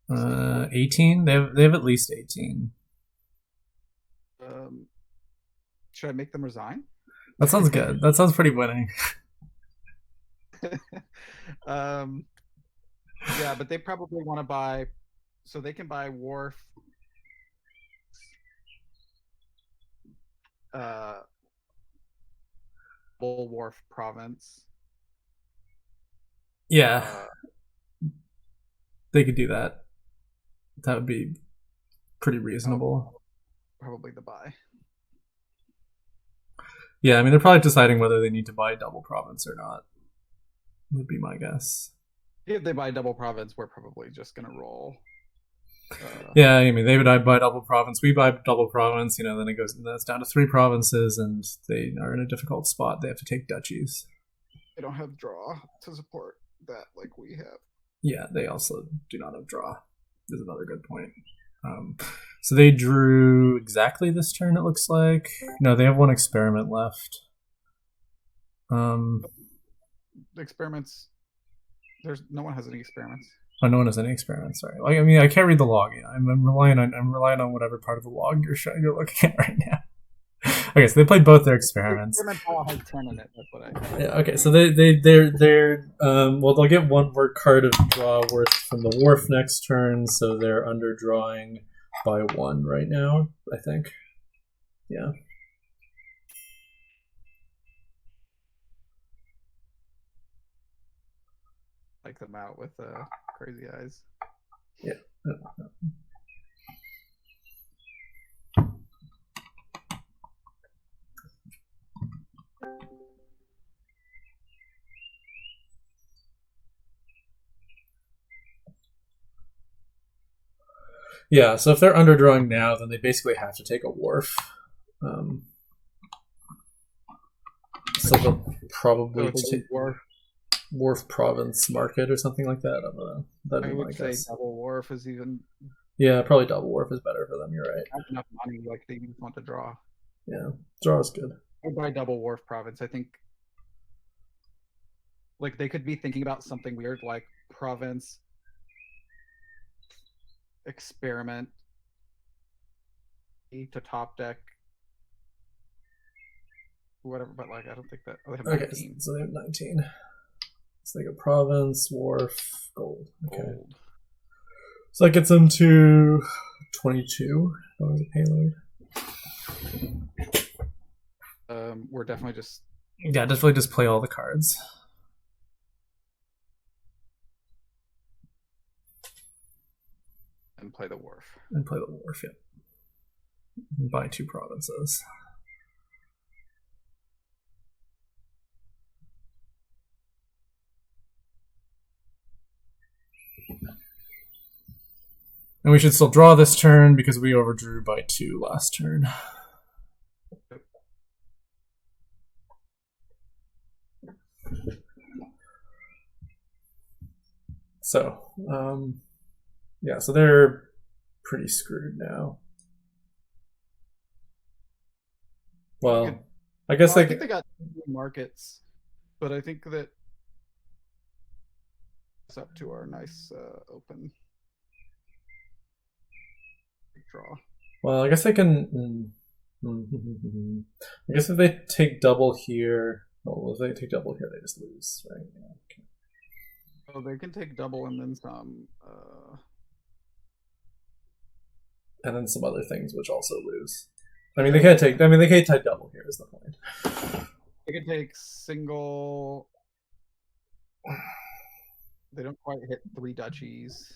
Speaker 1: 18. They have at least 18.
Speaker 2: Should I make them resign?
Speaker 1: That sounds good. That sounds pretty winning.
Speaker 2: Yeah, but they probably want to buy, so they can buy wharf. Bull Wharf province.
Speaker 1: Yeah, they could do that. That would be pretty reasonable.
Speaker 2: Probably the buy.
Speaker 1: Yeah, I mean, they're probably deciding whether they need to buy double province or not. Would be my guess.
Speaker 2: If they buy double province, we're probably just gonna roll.
Speaker 1: Yeah, I mean, they would buy double province. We buy double province. You know, then that's down to 3 provinces, and they are in a difficult spot. They have to take duchies.
Speaker 2: They don't have draw to support that like we have.
Speaker 1: Yeah, they also do not have draw. Is another good point. So they drew exactly this turn. It looks like no, they have 1 experiment left.
Speaker 2: Experiments. No one has any experiments.
Speaker 1: Oh, no one has any experiments. Sorry. I mean, I can't read the log. I'm relying on whatever part of the log you're looking at right now. Okay, so they played both their experiments.
Speaker 2: Experiment ball has 10 in it. That's what I.
Speaker 1: Yeah. Okay, so they're well, they'll get 1 more card of draw worth from the wharf next turn, so they're underdrawing by 1 right now, I think. Yeah.
Speaker 2: Like them out with crazy eyes.
Speaker 1: Yeah. Yeah, so if they're underdrawing now, then they basically have to take a wharf. So they'll probably take wharf province market or something like that. I don't know. That'd be my guess.
Speaker 2: Double wharf is even.
Speaker 1: Yeah, probably double wharf is better for them. You're right.
Speaker 2: Not enough money, like they even want to draw.
Speaker 1: Yeah, draw is good.
Speaker 2: Or buy double wharf province. I think. Like they could be thinking about something weird, like province. Experiment to top deck whatever, but like I don't think that they have 19.
Speaker 1: Okay, so they have 19. It's like a province, wharf, gold. Okay. Gold. So that gets them to $22 a payload.
Speaker 2: We're definitely just
Speaker 1: definitely just play all the cards.
Speaker 2: And play the wharf.
Speaker 1: Yeah. Buy 2 provinces. And we should still draw this turn because we overdrew by 2 last turn. So, yeah, so they're pretty screwed now. Well, I guess
Speaker 2: I think they got markets, but I think that it's up to our nice open draw.
Speaker 1: Well, I guess they can. I guess if they take double here, well, if they take double here, they just lose, right? Yeah, okay.
Speaker 2: Oh, they can take double and then some.
Speaker 1: And then some other things which also lose. I mean, they can't take. I mean, they can't take double here. Is the point?
Speaker 2: They can take single. They don't quite hit 3 duchies.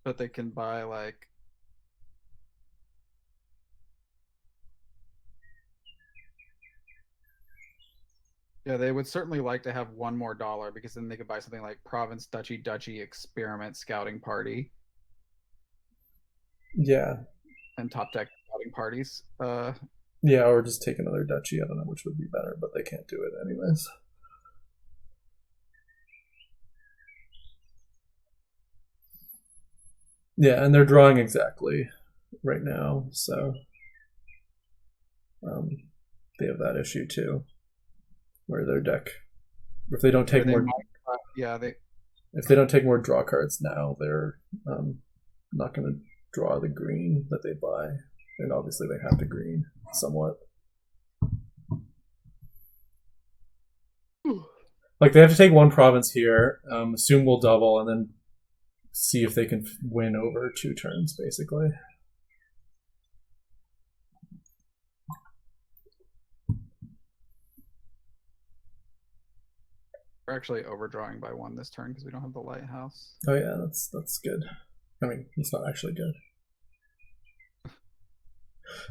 Speaker 2: But they can buy like. Yeah, they would certainly like to have 1 more dollar because then they could buy something like province, duchy, experiment, scouting party.
Speaker 1: Yeah.
Speaker 2: And top deck scouting parties.
Speaker 1: Yeah, or just take another duchy. I don't know which would be better, but they can't do it anyways. Yeah, and they're drawing exactly right now, so they have that issue too, where their deck, if they don't take more, if they don't take more draw cards now, they're not going to draw the green that they buy, and obviously they have to green somewhat. Like they have to take 1 province here, assume we'll double, and then see if they can win over 2 turns, basically.
Speaker 2: We're actually overdrawing by 1 this turn because we don't have the lighthouse.
Speaker 1: Oh yeah, that's good. I mean, it's not actually good.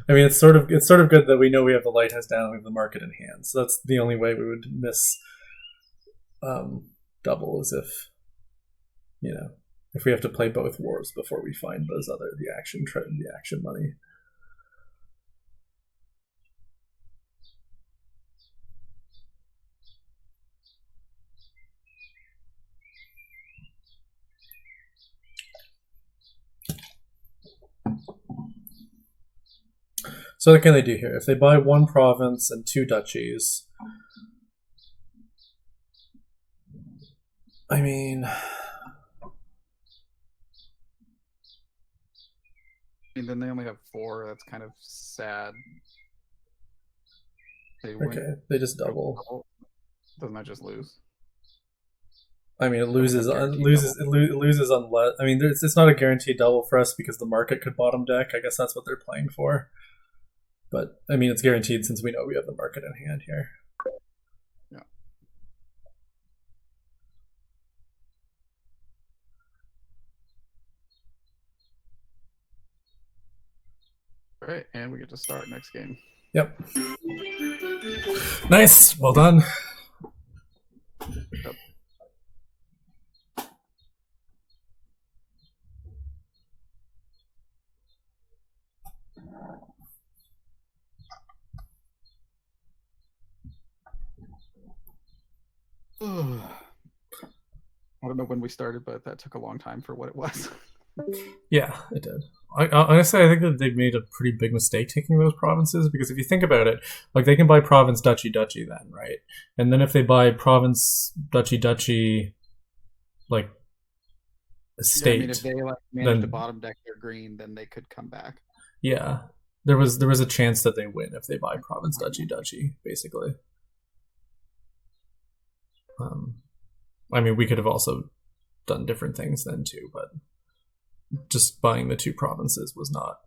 Speaker 1: I mean, it's sort of good that we know we have the lighthouse down, we have the market in hand. So that's the only way we would miss double, is if if we have to play both wars before we find the action money. So what can they do here? If they buy 1 province and 2 duchies, I mean,
Speaker 2: then they only have 4. That's kind of sad.
Speaker 1: They just double.
Speaker 2: Doesn't that just lose?
Speaker 1: I mean, it loses unless. I mean, it's not a guaranteed double for us because the market could bottom deck. I guess that's what they're playing for. But I mean, it's guaranteed since we know we have the market in hand here.
Speaker 2: Yeah. All right, and we get to start next game.
Speaker 1: Yep. Nice. Well done.
Speaker 2: Yep. I don't know when we started, but that took a long time for what it was.
Speaker 1: Yeah, it did. Honestly, I think that they made a pretty big mistake taking those provinces, because if you think about it, like, they can buy province, duchy then, right? And then if they buy province, duchy, like, estate,
Speaker 2: I mean, if they manage to bottom deck their green, then they could come back.
Speaker 1: Yeah, there was a chance that they win if they buy province, duchy, basically. I mean, we could have also done different things then too, but just buying the 2 provinces was not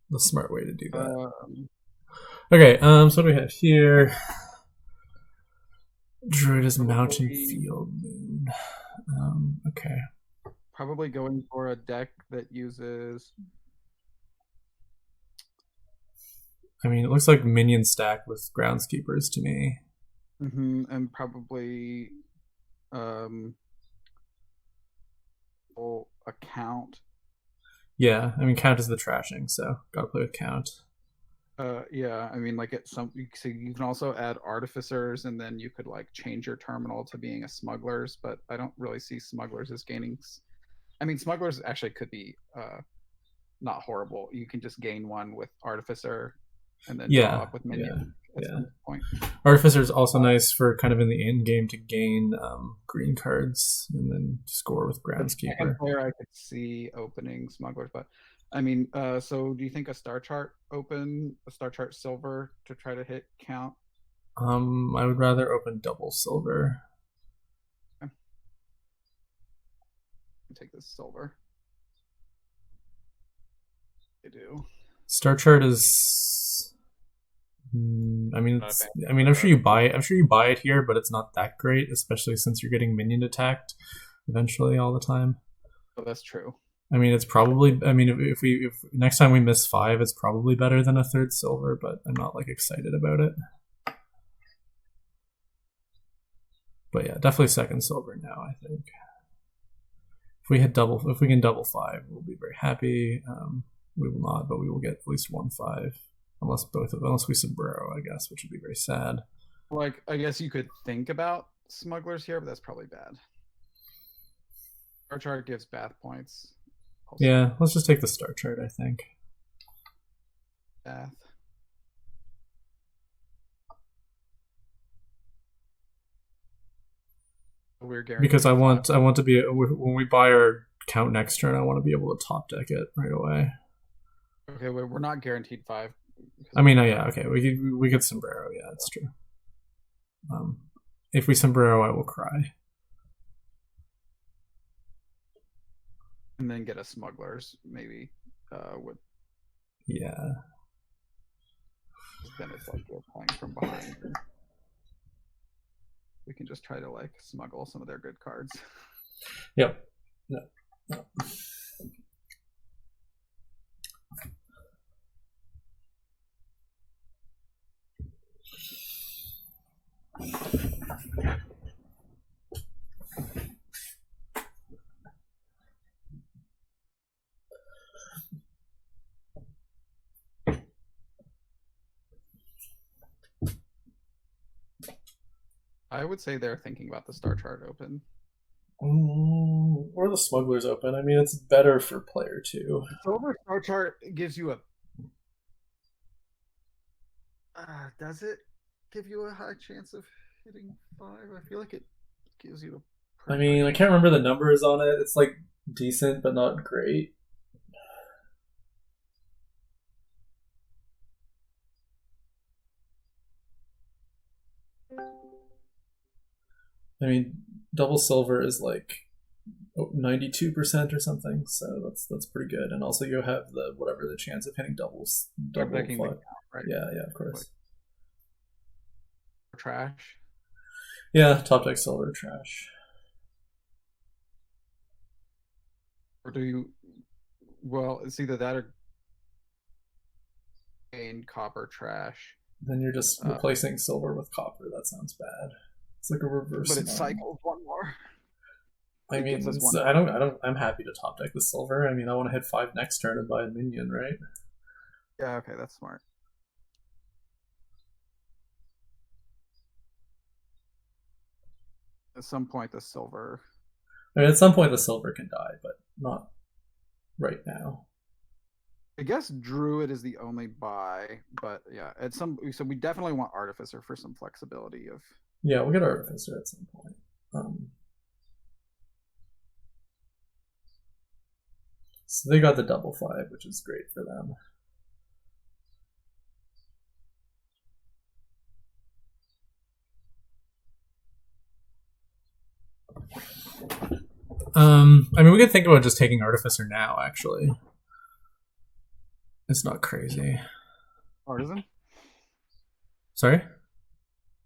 Speaker 1: the smart way to do that. Okay, so what do we have here? Druida's Mountain Field Moon. Okay.
Speaker 2: Probably going for a deck that uses...
Speaker 1: I mean, it looks like minion stack with groundskeepers to me.
Speaker 2: And probably a count.
Speaker 1: Yeah, I mean, count is the trashing, so gotta play with count.
Speaker 2: Yeah, I mean, like, so you can also add artificers, and then you could like change your terminal to being a smugglers, but I don't really see smugglers as gaining. I mean, smugglers actually could be not horrible. You can just gain 1 with artificer, and then draw up with minion at some point.
Speaker 1: Artificer is also nice for kind of in the end game to gain green cards and then score with groundskeeper.
Speaker 2: Player, I could see opening smugglers, but I mean, so do you think a star chart silver to try to hit count?
Speaker 1: I would rather open double silver.
Speaker 2: Okay. Take this silver. They do.
Speaker 1: Star chart is. I mean, I'm sure you buy it here, but it's not that great, especially since you're getting minion attacked eventually all the time.
Speaker 2: Oh, that's true.
Speaker 1: I mean, it's probably. I mean, if next time we miss 5, it's probably better than a 3rd silver, but I'm not like excited about it. But yeah, definitely 2nd silver now, I think. If we can double 5, we'll be very happy. We will not, but we will get at least 1 5. Unless we sombrero, I guess, which would be very sad.
Speaker 2: Like, I guess you could think about smugglers here, but that's probably bad. Star chart gives bath points. Also.
Speaker 1: Yeah, let's just take the star chart, I think.
Speaker 2: Bath.
Speaker 1: Because I want to be, when we buy our count next turn, I want to be able to top deck it right away.
Speaker 2: Okay, we're not guaranteed 5.
Speaker 1: I mean, yeah, okay, we get sombrero. Yeah, that's true. If we sombrero, I will cry.
Speaker 2: And then get a smugglers, maybe. With.
Speaker 1: Yeah.
Speaker 2: Then it's like we're playing from behind. We can just try to like smuggle some of their good cards.
Speaker 1: Yep. No.
Speaker 2: I would say they're thinking about the star chart open.
Speaker 1: Or the smugglers open. I mean, it's better for player 2.
Speaker 2: Silver star chart gives you a. Does it give you a high chance of hitting 5? I feel like it gives you a.
Speaker 1: I mean, I can't remember the numbers on it. It's like decent, but not great. I mean, double silver is like 92% or something, so that's pretty good. And also you have the whatever the chance of hitting double flag. Right? Yeah, of course.
Speaker 2: Trash.
Speaker 1: Yeah, top deck silver trash.
Speaker 2: Or do you? Well, it's either that or gain copper trash.
Speaker 1: Then you're just replacing silver with copper. That sounds bad. It's like a reverse.
Speaker 2: But it cycles one more.
Speaker 1: I mean, I'm happy to top deck the silver. I mean, I want to hit 5 next turn and buy a minion, right?
Speaker 2: Yeah. Okay, that's smart. At some point, the silver.
Speaker 1: I mean, at some point the silver can die, but not right now.
Speaker 2: I guess Druid is the only buy, but yeah, so we definitely want Artificer for some flexibility of.
Speaker 1: Yeah, we'll get Artificer at some point. So they got the double 5, which is great for them. I mean, we could think about just taking Artificer now, actually. It's not crazy.
Speaker 2: Artisan?
Speaker 1: Sorry?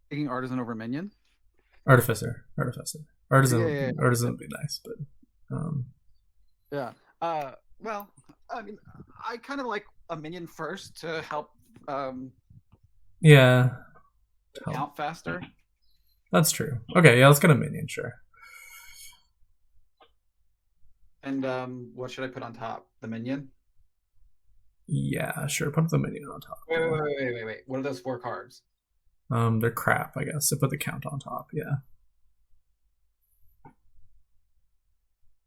Speaker 2: Taking Artisan over Minion?
Speaker 1: Artificer. Artisan would be nice, but...
Speaker 2: Yeah. Well, I mean, I kind of like a Minion first to help...
Speaker 1: yeah.
Speaker 2: Count faster.
Speaker 1: That's true. Okay, yeah, let's get a Minion, sure.
Speaker 2: And what should I put on top? The Minion?
Speaker 1: Yeah, sure. Put the Minion on top.
Speaker 2: Wait. What are those 4 cards?
Speaker 1: They're crap, I guess. So put the count on top, yeah.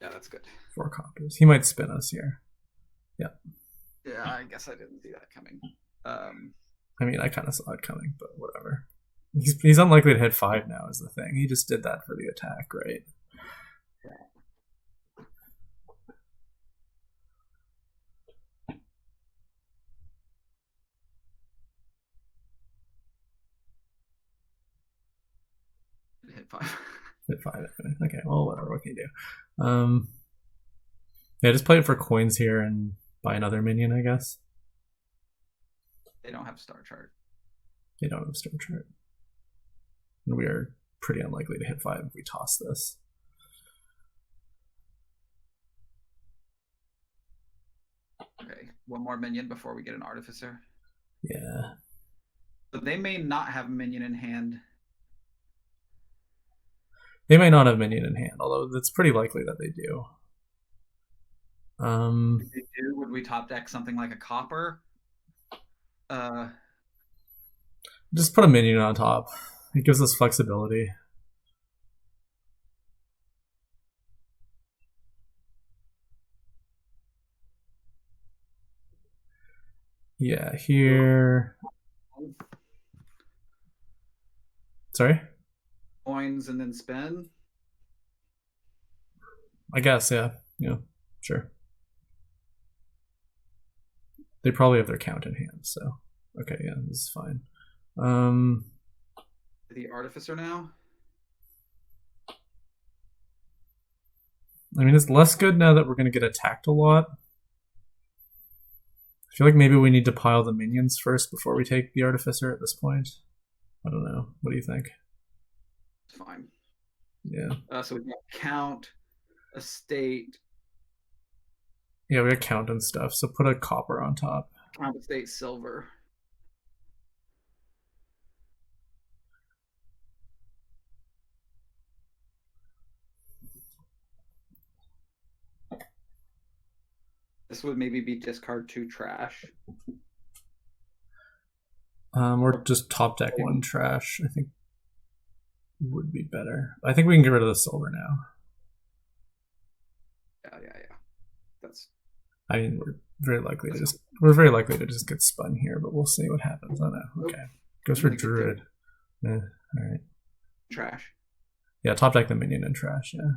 Speaker 2: Yeah, that's good.
Speaker 1: 4 coppers. He might spin us here. Yeah.
Speaker 2: Yeah, I guess I didn't see that coming.
Speaker 1: I mean, I kind of saw it coming, but whatever. He's unlikely to hit 5 now is the thing. He just did that for the attack, right?
Speaker 2: Yeah. Hit 5.
Speaker 1: Hit 5. Okay, well, whatever. What can you do? Yeah, just play it for coins here and buy another minion, I guess.
Speaker 2: They don't have star chart.
Speaker 1: They don't have star chart. And we are pretty unlikely to hit 5 if we toss this.
Speaker 2: Okay, one more minion before we get an Artificer.
Speaker 1: Yeah.
Speaker 2: But they may not have a minion in hand.
Speaker 1: They might not have minion in hand, although it's pretty likely that they do.
Speaker 2: If they do, would we top deck something like a copper?
Speaker 1: Just put a minion on top. It gives us flexibility. Yeah, here. Sorry?
Speaker 2: Coins and then spin?
Speaker 1: I guess, yeah. Yeah, sure. They probably have their count in hand, so okay, yeah, this is fine.
Speaker 2: The Artificer now?
Speaker 1: I mean, it's less good now that we're going to get attacked a lot. I feel like maybe we need to pile the minions first before we take the Artificer at this point. I don't know. What do you think?
Speaker 2: It's fine.
Speaker 1: Yeah.
Speaker 2: So we got count, estate.
Speaker 1: Yeah, we got count and stuff, so put a copper on top.
Speaker 2: Count, estate, silver. This would maybe be discard 2 trash.
Speaker 1: Or just top deck 1 trash, I think. would be better. I think we can get rid of the silver now.
Speaker 2: Yeah. That's.
Speaker 1: I mean, we're very likely to just get spun here, but we'll see what happens. Oh no. Okay. Goes for Druid. All right.
Speaker 2: Trash.
Speaker 1: Yeah, top deck the minion and trash. Yeah.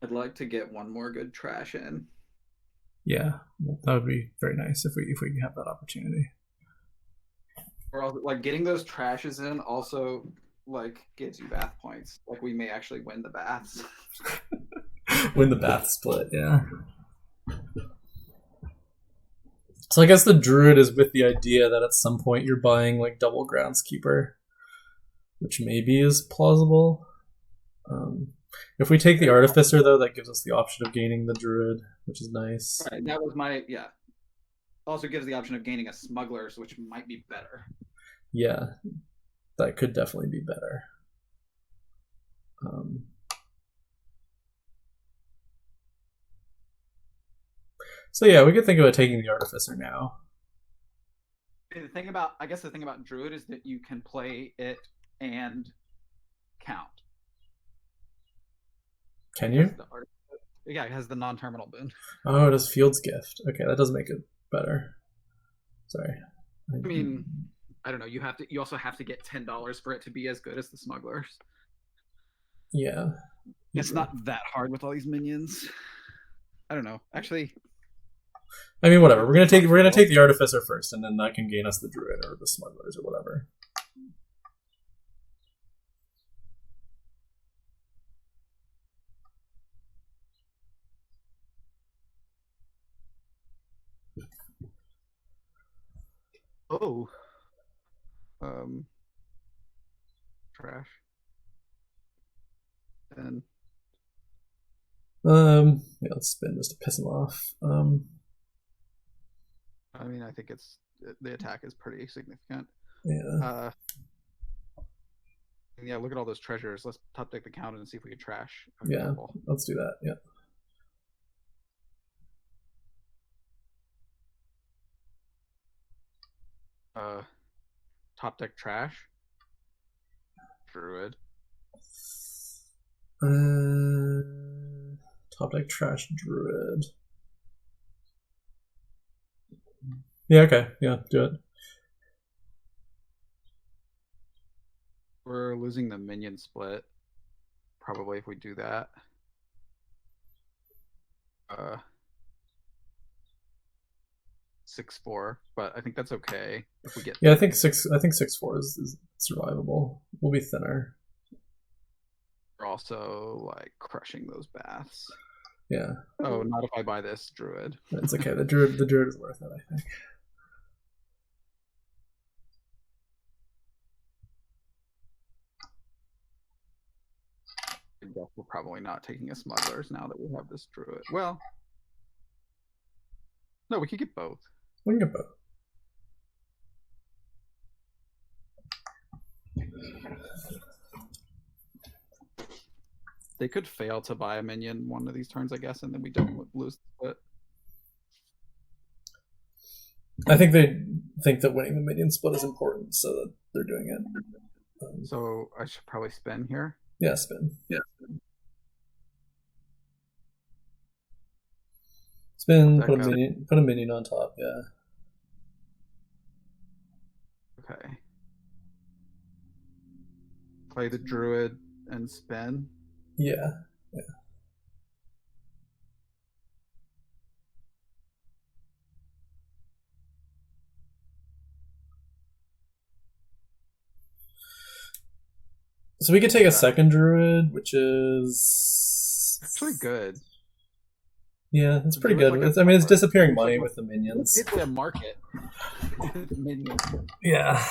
Speaker 2: I'd like to get one more good trash in.
Speaker 1: Yeah, that would be very nice if we have that opportunity.
Speaker 2: Or also, like getting those trashes in also like gives you bath points. Like we may actually win the baths.
Speaker 1: Win the bath split, yeah. So I guess the Druid is with the idea that at some point you're buying like double Groundskeeper, which maybe is plausible. If we take the Artificer, though, that gives us the option of gaining the Druid, which is nice.
Speaker 2: Right, that was my, yeah. Also gives the option of gaining a Smugglers, which might be better.
Speaker 1: Yeah, that could definitely be better. So yeah, we could think about taking the Artificer now.
Speaker 2: The thing about Druid is that you can play it and count.
Speaker 1: Can you?
Speaker 2: Yeah, it has the non-terminal boon.
Speaker 1: Oh, it has Field's Gift. Okay, that does make it better. Sorry.
Speaker 2: I mean, I don't know. You also have to get $10 for it to be as good as the Smugglers.
Speaker 1: Yeah.
Speaker 2: It's not that hard with all these minions. I don't know. Actually,
Speaker 1: I mean, whatever. We're gonna take the Artificer first, and then that can gain us the Druid or the Smugglers or whatever.
Speaker 2: Oh. Trash. And
Speaker 1: yeah, let's spin just to piss him off.
Speaker 2: I mean, I think the attack is pretty significant.
Speaker 1: Yeah.
Speaker 2: Yeah, look at all those treasures. Let's top deck the count and see if we can trash.
Speaker 1: Yeah, let's do that. Yeah.
Speaker 2: Top deck trash. Druid.
Speaker 1: Top deck trash Druid. Yeah, okay. Yeah, do it.
Speaker 2: We're losing the minion split. Probably if we do that. 6-4, but I think that's okay if we get.
Speaker 1: Yeah, I think 6-4 is survivable. We'll be thinner.
Speaker 2: We're also like crushing those baths.
Speaker 1: Yeah.
Speaker 2: Oh, not if I buy this Druid.
Speaker 1: It's okay. The Druid is worth it, I think.
Speaker 2: We're probably not taking a Smugglers now that we have this Druid. Well, no, we could get both.
Speaker 1: We can get both.
Speaker 2: They could fail to buy a minion one of these turns, I guess, and then we don't lose the split.
Speaker 1: I think they think that winning the minion split is important, so that they're doing it.
Speaker 2: So I should probably spin here.
Speaker 1: Yeah, spin.
Speaker 2: Yeah.
Speaker 1: Spin, put a minion on top, yeah.
Speaker 2: Okay. Play the Druid and spin.
Speaker 1: Yeah. So we could take a second Druid, which is
Speaker 2: actually good.
Speaker 1: Yeah, it's pretty good. Like it's disappearing money with the minions.
Speaker 2: It's a market.
Speaker 1: Yeah.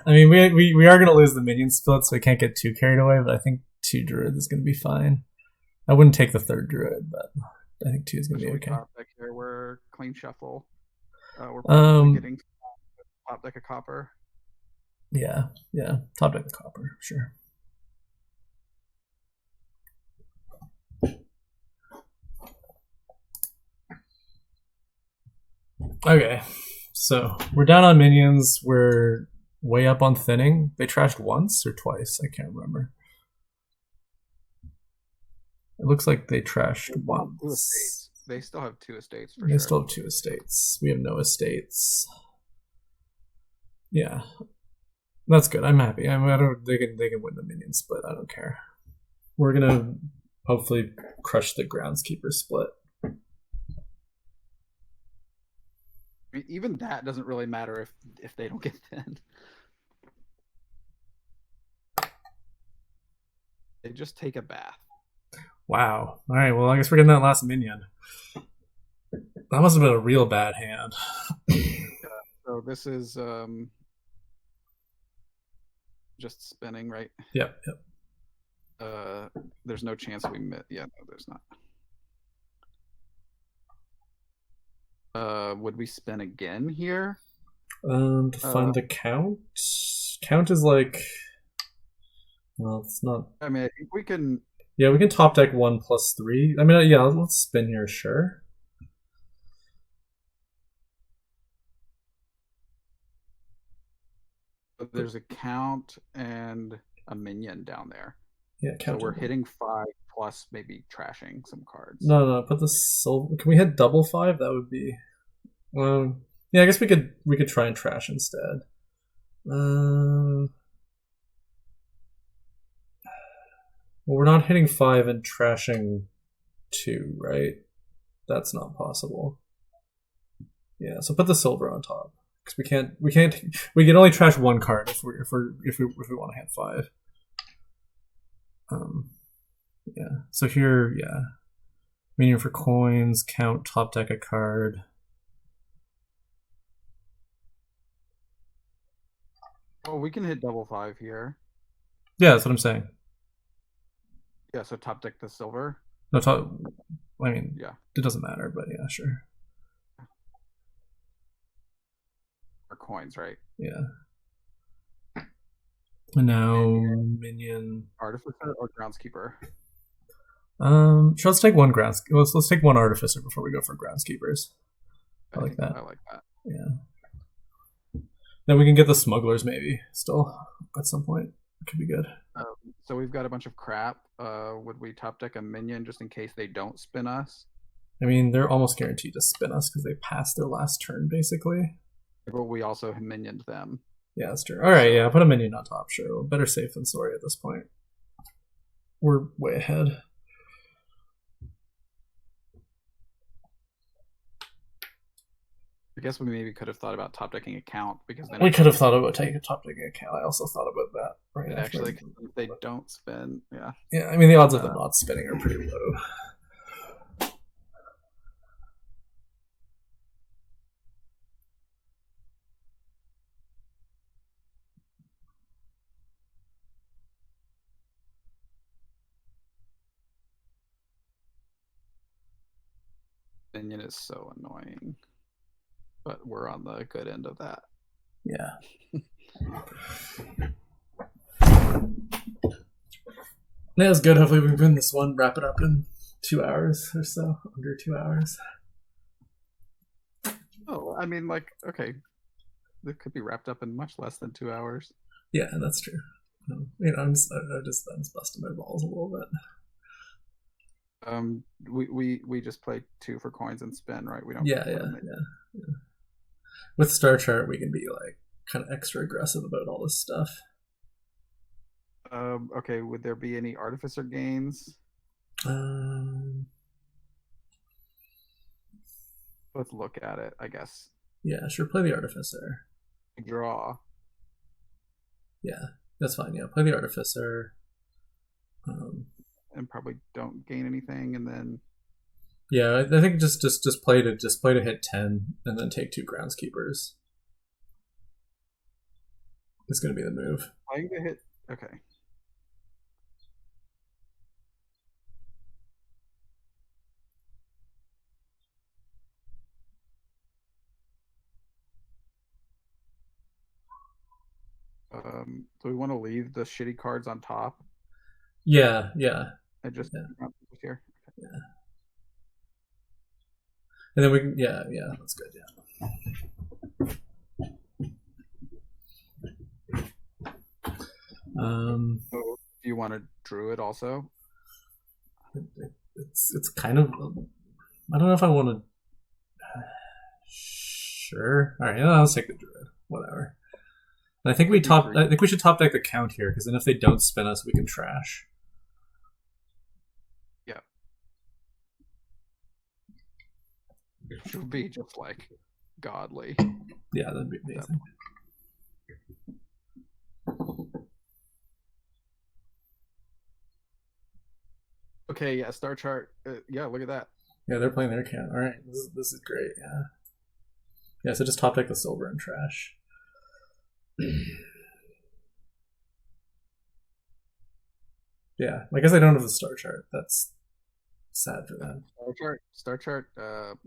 Speaker 1: I mean, we are going to lose the minion split, so we can't get too carried away, but I think 2 druids is going to be fine. I wouldn't take the 3rd druid, but I think 2 is going to be okay.
Speaker 2: Back here, we're clean shuffle. We're probably getting top deck of copper.
Speaker 1: Yeah, top deck of copper, sure. Okay, so we're down on minions. We're way up on thinning. They trashed once or twice. I can't remember. It looks like they trashed once.
Speaker 2: They still have 2 estates.
Speaker 1: They still have 2 estates. We have no estates. Yeah, that's good. I'm happy. I don't. They can win the minion split. I don't care. We're gonna hopefully crush the groundskeeper split.
Speaker 2: I mean, even that doesn't really matter if they don't get thinned. They just take a bath.
Speaker 1: Wow. All right. Well, I guess we're getting that last minion. That must have been a real bad hand.
Speaker 2: So this is just spinning, right?
Speaker 1: Yep.
Speaker 2: There's no chance we miss. Yeah, no, there's not. Would we spin again here?
Speaker 1: To find the count. Count is like, well, it's not.
Speaker 2: I mean, I think we can.
Speaker 1: Yeah, we can top deck 1 + 3. I mean, yeah, let's spin here, sure.
Speaker 2: But there's a count and a minion down there.
Speaker 1: Yeah, count.
Speaker 2: So we're hitting 5 plus maybe trashing some cards.
Speaker 1: No. Put the silver. Can we hit double 5? That would be. Yeah, I guess we could try and trash instead. Well, we're not hitting 5 and trashing 2, right? That's not possible. Yeah, so put the silver on top because we can only trash 1 card if we want to hit 5. Yeah. So here, yeah, minion for coins, count, top deck a card.
Speaker 2: Oh, we can hit double 5 here.
Speaker 1: Yeah, that's what I'm saying.
Speaker 2: Yeah, so top deck the silver.
Speaker 1: No, I mean, yeah, it doesn't matter, but yeah, sure.
Speaker 2: Or coins, right?
Speaker 1: Yeah. And now minion.
Speaker 2: Artificer or groundskeeper?
Speaker 1: Sure, let's take 1 let's take 1 artificer before we go for groundskeepers. I like that. Yeah. Then we can get the smugglers maybe still at some point. It could be good.
Speaker 2: So we've got a bunch of crap. Would we top deck a minion just in case they don't spin us?
Speaker 1: I mean, they're almost guaranteed to spin us because they passed their last turn, basically.
Speaker 2: But we also minioned them.
Speaker 1: Yeah, that's true. All right, yeah, put a minion on top, sure. Better safe than sorry at this point. We're way ahead.
Speaker 2: I guess we maybe could have thought about top decking a count because then
Speaker 1: we could have thought about taking a top decking account. I also thought about that. Right,
Speaker 2: actually, if they don't spin, yeah.
Speaker 1: Yeah, I mean the odds of them not spinning are pretty low.
Speaker 2: Minion is so annoying. But we're on the good end of that.
Speaker 1: Yeah. That's good. Hopefully we can win this one, wrap it up in 2 hours or so, under 2 hours.
Speaker 2: Oh, I mean, like, okay. It could be wrapped up in much less than 2 hours.
Speaker 1: Yeah, that's true. You know, I'm just busting my balls a little bit.
Speaker 2: We just play 2 for coins and spin, right? We don't.
Speaker 1: Yeah. With Star Chart, we can be like kind of extra aggressive about all this stuff.
Speaker 2: Okay. Would there be any artificer gains? Let's look at it, I guess.
Speaker 1: Yeah, sure. Play the artificer.
Speaker 2: Draw.
Speaker 1: Yeah, that's fine. Yeah, play the artificer.
Speaker 2: And probably don't gain anything, and then.
Speaker 1: Yeah, I think just play to hit 10, and then take 2 groundskeepers. It's gonna be the move.
Speaker 2: Playing to hit. Okay. Do we want to leave the shitty cards on top?
Speaker 1: Yeah.
Speaker 2: I just here.
Speaker 1: Yeah. And then we can, yeah, that's good,
Speaker 2: So do you want to druid also?
Speaker 1: It's kind of, I don't know if I want to. Sure. All right, let's take the druid. Whatever. And I think I think we should top deck the count here, because then if they don't spin us, we can trash.
Speaker 2: Yeah. It should be just like godly.
Speaker 1: Yeah, that'd be amazing.
Speaker 2: Okay, yeah, star chart. Yeah, look at that.
Speaker 1: Yeah, they're playing their count. All right, this is great. Yeah. So just top deck the silver and trash. Yeah, I guess I don't have the star chart. That's sad for them.
Speaker 2: Star chart,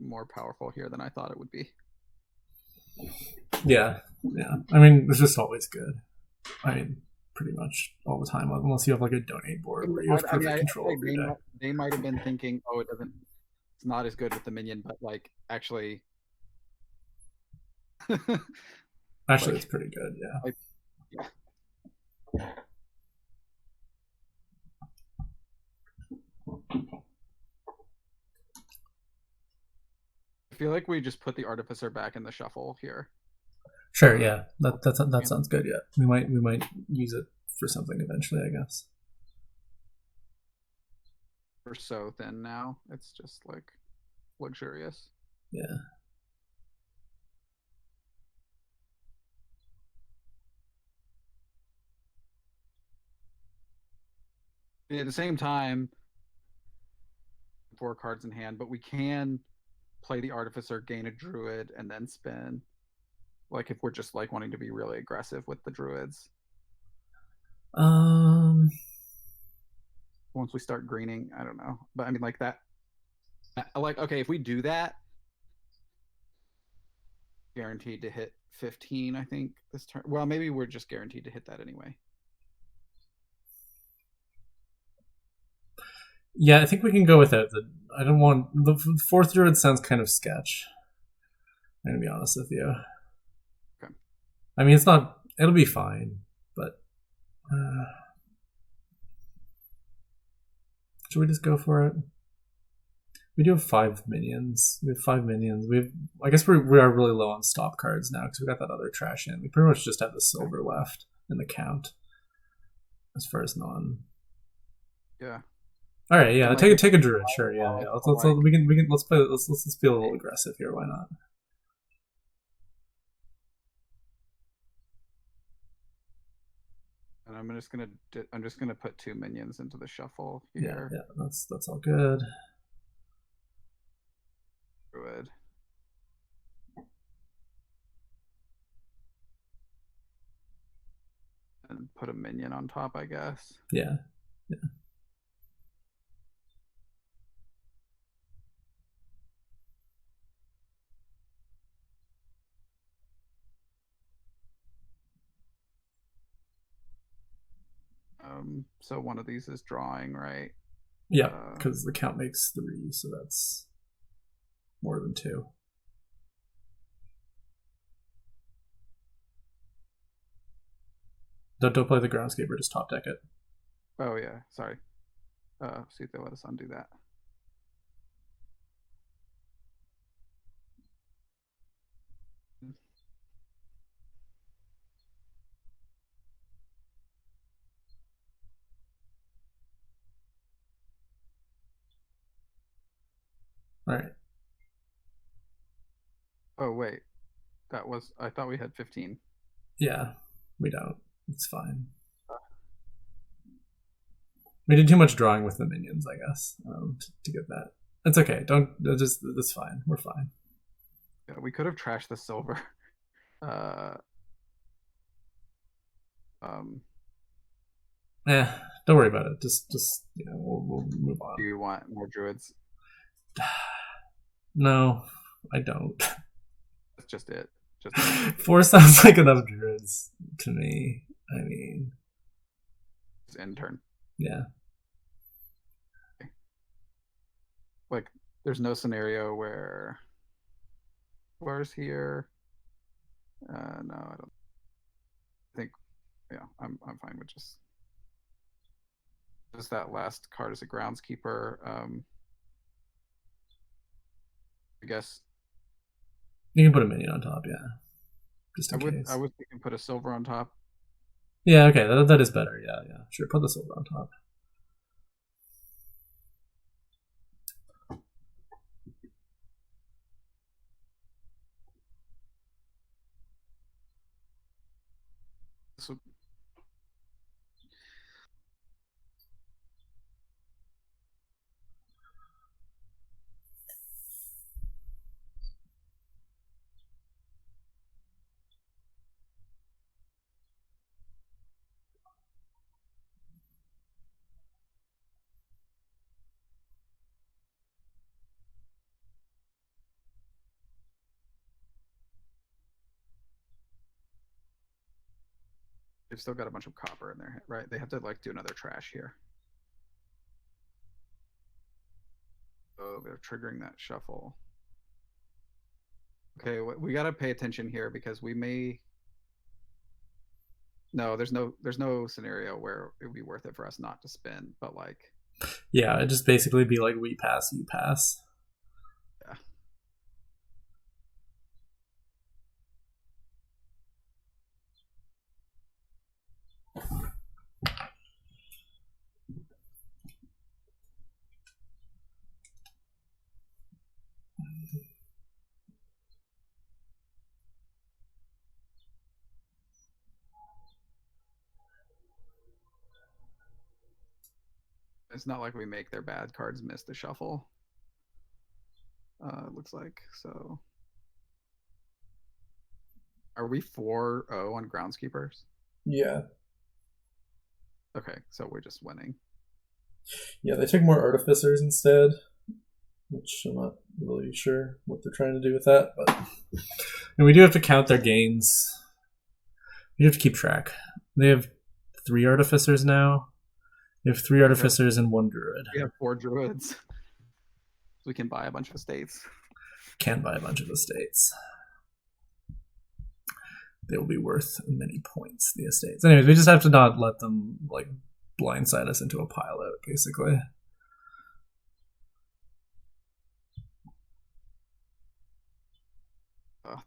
Speaker 2: more powerful here than I thought it would be.
Speaker 1: Yeah. I mean, it's just always good. I mean, pretty much all the time, unless you have like a donate board where you have perfect control over your deck.
Speaker 2: They might have been thinking, oh, it's not as good with the minion, but like actually,
Speaker 1: actually, it's pretty good. Yeah.
Speaker 2: Yeah. I feel like we just put the artificer back in the shuffle here.
Speaker 1: Sure, yeah, that sounds good. Yeah, we might use it for something eventually, I guess.
Speaker 2: We're so thin now; it's just like luxurious.
Speaker 1: Yeah.
Speaker 2: At the same time, 4 cards in hand, but we can play the artificer, gain a druid, and then spin. Like if we're just like wanting to be really aggressive with the druids. Once we start greening, I don't know, but I mean like that. Like okay, if we do that, guaranteed to hit 15. I think this turn. Well, maybe we're just guaranteed to hit that anyway.
Speaker 1: Yeah, I think we can go with it. I don't want the 4th druid sounds kind of sketch. I'm gonna be honest with you.
Speaker 2: Okay.
Speaker 1: I mean, it'll be fine, but should we just go for it? We do have 5 minions. We have 5 minions. I guess we are really low on stop cards now because we got that other trash in. We pretty much just have the silver left in the count as far as non.
Speaker 2: Yeah.
Speaker 1: All right, yeah. Take a druid, sure. Yeah. Let's play. Let's be a little aggressive here. Why not?
Speaker 2: And I'm just gonna put 2 minions into the shuffle here.
Speaker 1: Yeah. That's all good.
Speaker 2: Druid. And put a minion on top, I guess.
Speaker 1: Yeah.
Speaker 2: So one of these is drawing, right?
Speaker 1: Yeah, because the count makes 3, so that's more than 2. Don't play the groundscaper, just top deck it.
Speaker 2: Oh yeah, sorry. See if they let us undo that.
Speaker 1: All right.
Speaker 2: Oh wait, I thought we had 15.
Speaker 1: Yeah, we don't. It's fine. We did too much drawing with the minions, I guess, to get that. It's okay. That's fine. We're fine.
Speaker 2: Yeah, we could have trashed the silver.
Speaker 1: Don't worry about it. Just we'll move on.
Speaker 2: Do you want more druids?
Speaker 1: No, I don't.
Speaker 2: That's just it.
Speaker 1: 4 sounds like enough druids to me. I mean,
Speaker 2: it's end turn.
Speaker 1: Yeah.
Speaker 2: Okay. Like, there's no scenario where. Where's here? No, I don't think. Yeah, I'm fine with just that last card as a groundskeeper. I guess
Speaker 1: you can put a minion on top. Yeah, just in case.
Speaker 2: I would think put a silver on top.
Speaker 1: Yeah, okay, that is better. Yeah, sure. Put the silver on top.
Speaker 2: So, they've still got a bunch of copper in there, right? They have to like do another trash here. Oh, they're triggering that shuffle. Okay, we got to pay attention here because we may. No, there's no scenario where it would be worth it for us not to spin, but like.
Speaker 1: Yeah, it'd just basically be like we pass, you pass.
Speaker 2: Yeah. It's not like we make their bad cards miss the shuffle. It looks like so. Are we 4-0 on groundskeepers?
Speaker 1: Yeah.
Speaker 2: Okay, so we're just winning.
Speaker 1: Yeah, they took more artificers instead, which I'm not really sure what they're trying to do with that, but and we do have to count their gains. We have to keep track. They have 3 artificers now. They have 3 artificers and 1 druid.
Speaker 2: We have 4 druids. We can buy a bunch of estates.
Speaker 1: Can buy a bunch of estates. They will be worth many points, the estates. Anyways, we just have to not let them like blindside us into a pilot, basically.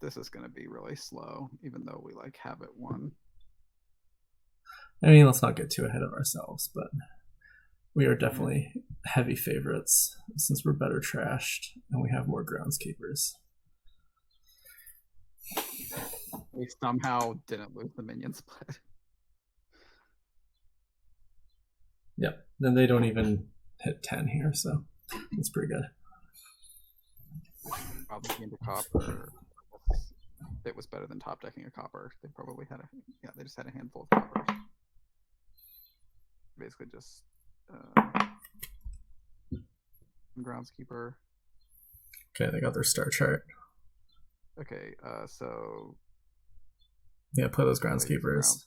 Speaker 2: This is going to be really slow, even though we like have it won.
Speaker 1: I mean, let's not get too ahead of ourselves, but we are definitely heavy favorites since we're better trashed and we have more groundskeepers.
Speaker 2: We somehow didn't lose the minion split.
Speaker 1: Yep. Then they don't even hit 10 here, so it's pretty good.
Speaker 2: Probably into copper. It was better than top decking a copper. They probably had they just had a handful of coppers. Basically just groundskeeper.
Speaker 1: Okay, they got their star chart.
Speaker 2: Okay, so
Speaker 1: yeah, play those groundskeepers.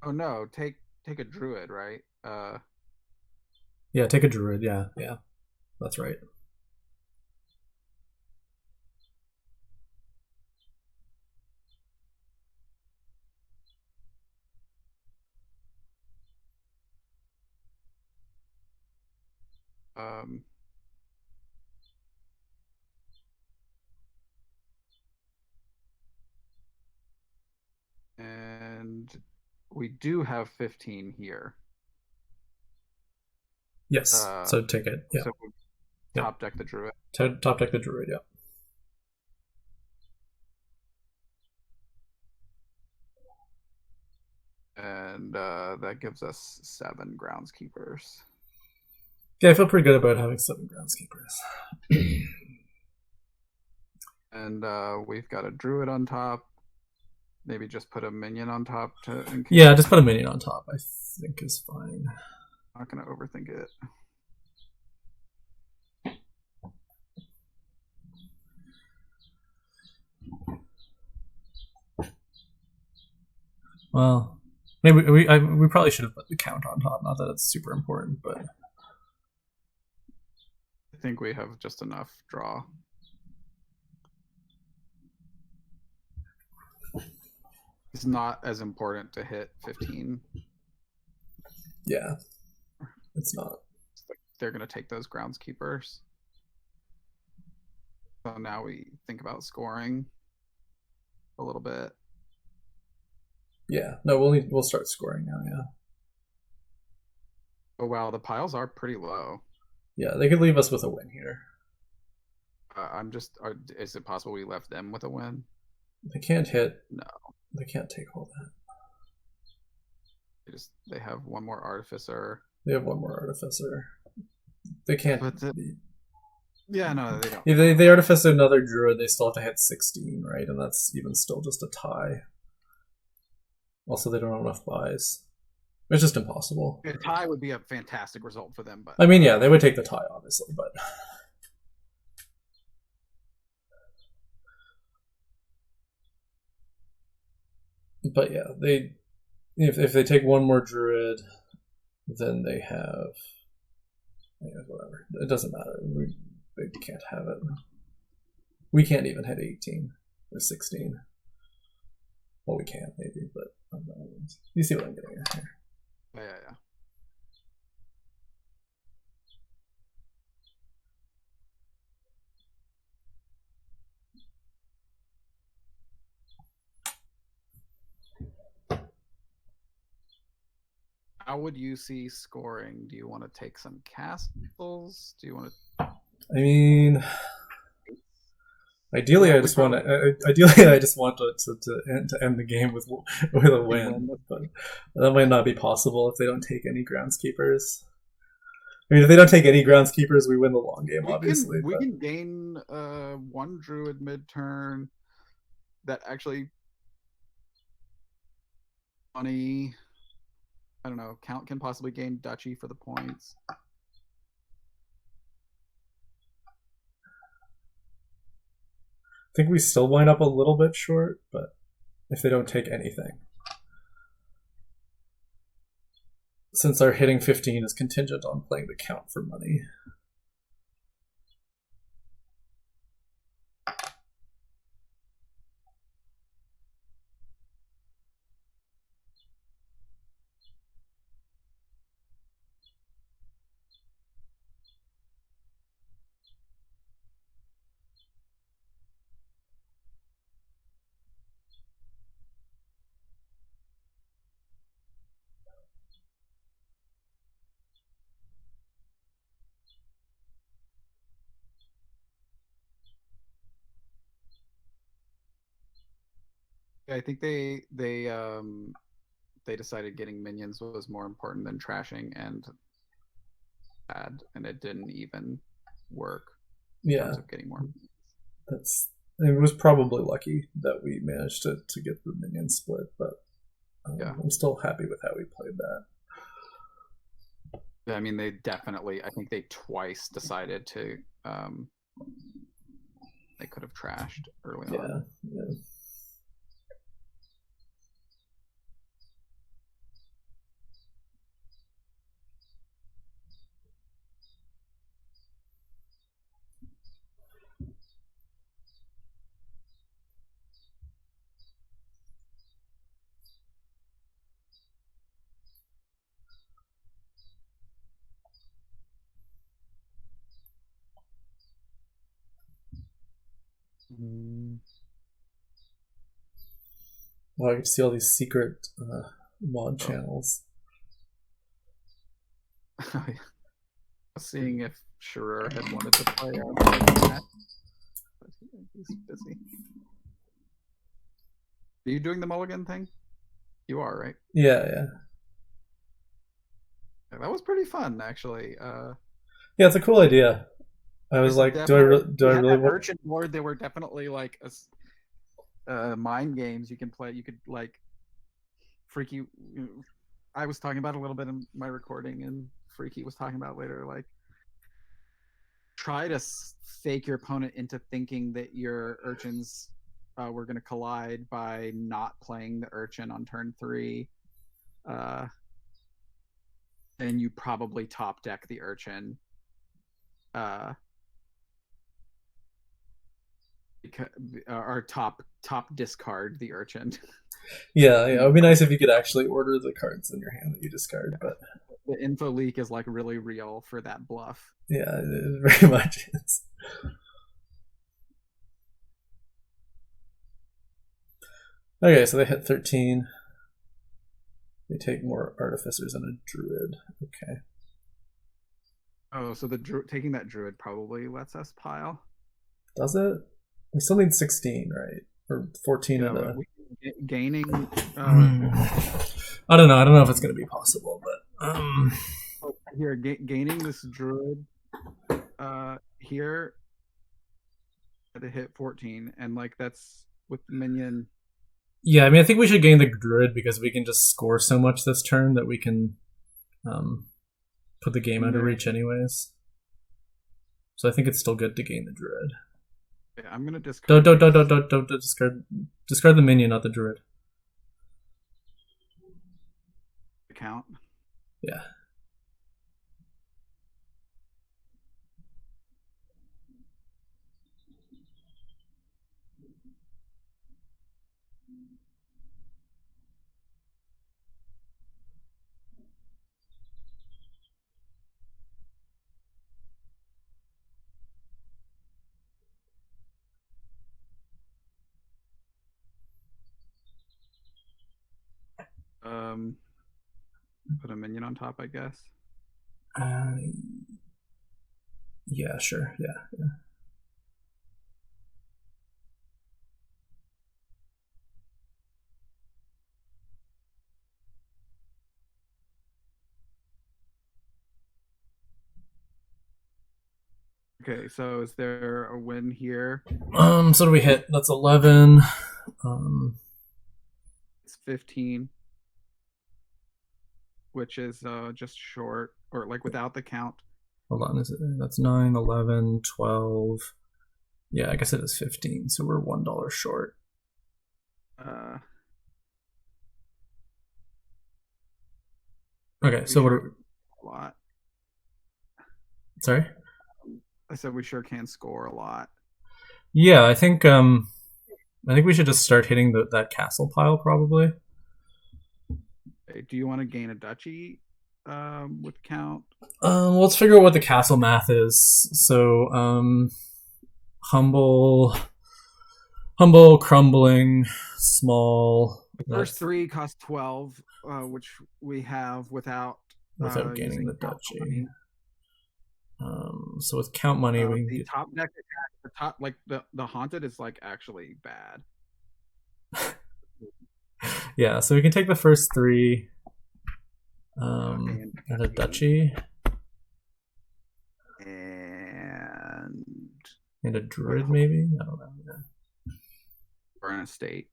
Speaker 2: Oh no, take a druid, right?
Speaker 1: Yeah, take a druid. Yeah, that's right.
Speaker 2: And we do have 15 here.
Speaker 1: Yes, so take it. Yeah.
Speaker 2: So top deck the druid.
Speaker 1: Top deck the druid, yeah.
Speaker 2: And that gives us 7 groundskeepers.
Speaker 1: Yeah, I feel pretty good about having 7 groundskeepers.
Speaker 2: And we've got a druid on top. Maybe just put a minion on top to.
Speaker 1: Yeah, just put a minion on top. I think is fine.
Speaker 2: I'm not gonna overthink it.
Speaker 1: Well, maybe we probably should have put the count on top. Not that it's super important, but
Speaker 2: I think we have just enough draw. It's not as important to hit 15.
Speaker 1: Yeah, it's not.
Speaker 2: They're going to take those groundskeepers. So now we think about scoring a little bit.
Speaker 1: Yeah, no, we'll start scoring now. Yeah.
Speaker 2: Oh wow, the piles are pretty low.
Speaker 1: Yeah, they could leave us with a win here.
Speaker 2: Is it possible we left them with a win?
Speaker 1: They can't hit.
Speaker 2: No.
Speaker 1: They can't take all
Speaker 2: that. They have one more artificer.
Speaker 1: They have one more artificer. They can't.
Speaker 2: Yeah, no, they don't.
Speaker 1: If they artifice another druid, they still have to hit 16, right? And that's even still just a tie. Also, they don't have enough buys. It's just impossible.
Speaker 2: A tie would be a fantastic result for them, but
Speaker 1: I mean, yeah, they would take the tie, obviously, but yeah, if they take one more druid, then they have whatever. It doesn't matter. They can't have it. We can't even hit 18 or 16. Well, we can maybe, but you see what I'm getting at here.
Speaker 2: Yeah. How would you see scoring? Do you want to take some castles? Do you want to?
Speaker 1: I mean, ideally, I just want to end the game with a win, but that might not be possible if they don't take any groundskeepers. I mean, if they don't take any groundskeepers, we win the long game. Obviously,
Speaker 2: we can gain 1 druid mid-turn. That actually, money. I don't know. Count can possibly gain duchy for the points.
Speaker 1: I think we still wind up a little bit short, but if they don't take anything. Since our hitting 15 is contingent on playing the count for money.
Speaker 2: I think they decided getting minions was more important than trashing, and it didn't even work. In terms of getting more.
Speaker 1: It was probably lucky that we managed to get the minion split, but yeah, I'm still happy with how we played that.
Speaker 2: I mean, they definitely. I think they twice decided to. They could have trashed early on.
Speaker 1: Yeah. Well, I can see all these secret mod channels.
Speaker 2: Seeing if Sharur had wanted to play that. But he's busy. Are you doing the mulligan thing? You are, right?
Speaker 1: Yeah.
Speaker 2: That was pretty fun, actually.
Speaker 1: Yeah, it's a cool idea. I was like, do I really want
Speaker 2: urchin board? There were definitely like mind games you can play. You could like Freaky. I was talking about a little bit in my recording, and Freaky was talking about later. Like, try to fake your opponent into thinking that your urchins were going to collide by not playing the urchin on turn 3. Then you probably top deck the urchin. Or top discard the urchin.
Speaker 1: Yeah, it would be nice if you could actually order the cards in your hand that you discard, but
Speaker 2: the info leak is like really real for that bluff.
Speaker 1: Yeah, it very much is. Okay, so they hit 13. They take more artificers and a druid. Okay.
Speaker 2: Oh, so taking that druid probably lets us pile.
Speaker 1: Does it? We still need 16, right? Or 14 and a...
Speaker 2: Gaining...
Speaker 1: I don't know. I don't know if it's going to be possible, but...
Speaker 2: Here, gaining this druid here to hit 14, and like that's with minion...
Speaker 1: Yeah, I mean, I think we should gain the druid because we can just score so much this turn that we can put the game out of reach anyways. So I think it's still good to gain the druid.
Speaker 2: Yeah, I'm gonna discard.
Speaker 1: Don't discard the minion, not the druid.
Speaker 2: Count.
Speaker 1: Yeah.
Speaker 2: Put a minion on top, I guess.
Speaker 1: Yeah, sure. Yeah.
Speaker 2: Okay, so is there a win here?
Speaker 1: So do we hit? That's 11.
Speaker 2: It's 15. Which is just short, or like without the count.
Speaker 1: Hold on, is it? That's 9, 11, 12. Yeah, I guess it is 15, so we're $1 short. Okay, so what are
Speaker 2: a lot.
Speaker 1: Sorry?
Speaker 2: I said we sure can score a lot.
Speaker 1: Yeah, I think we should just start hitting that castle pile probably.
Speaker 2: Do you want to gain a duchy with count?
Speaker 1: Let's figure out what the castle math is. So, humble, crumbling, small.
Speaker 2: The first 3 cost 12, which we have without
Speaker 1: gaining the duchy. So with count money, we can
Speaker 2: the top deck attack. The top, like the haunted, is like actually bad.
Speaker 1: Yeah, so we can take the first 3 and a duchy and a druid, maybe. I don't know. Yeah.
Speaker 2: Or an estate.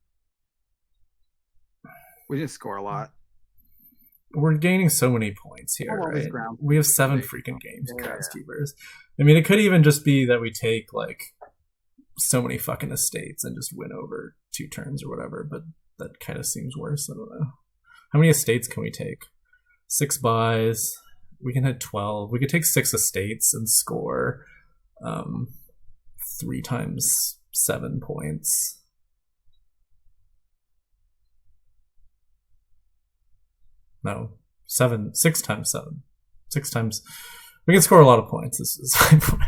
Speaker 2: We didn't score a lot.
Speaker 1: We're gaining so many points here, right? We have 7 freaking games, Groundskeepers. I mean, it could even just be that we take like so many fucking estates and just win over 2 turns or whatever, but that kind of seems worse. I don't know. How many estates can we take? 6 buys. We can hit 12. We could take 6 estates and score 3 times 7 points. No, 6 times 7. 6 times. We can score a lot of points. This is my point.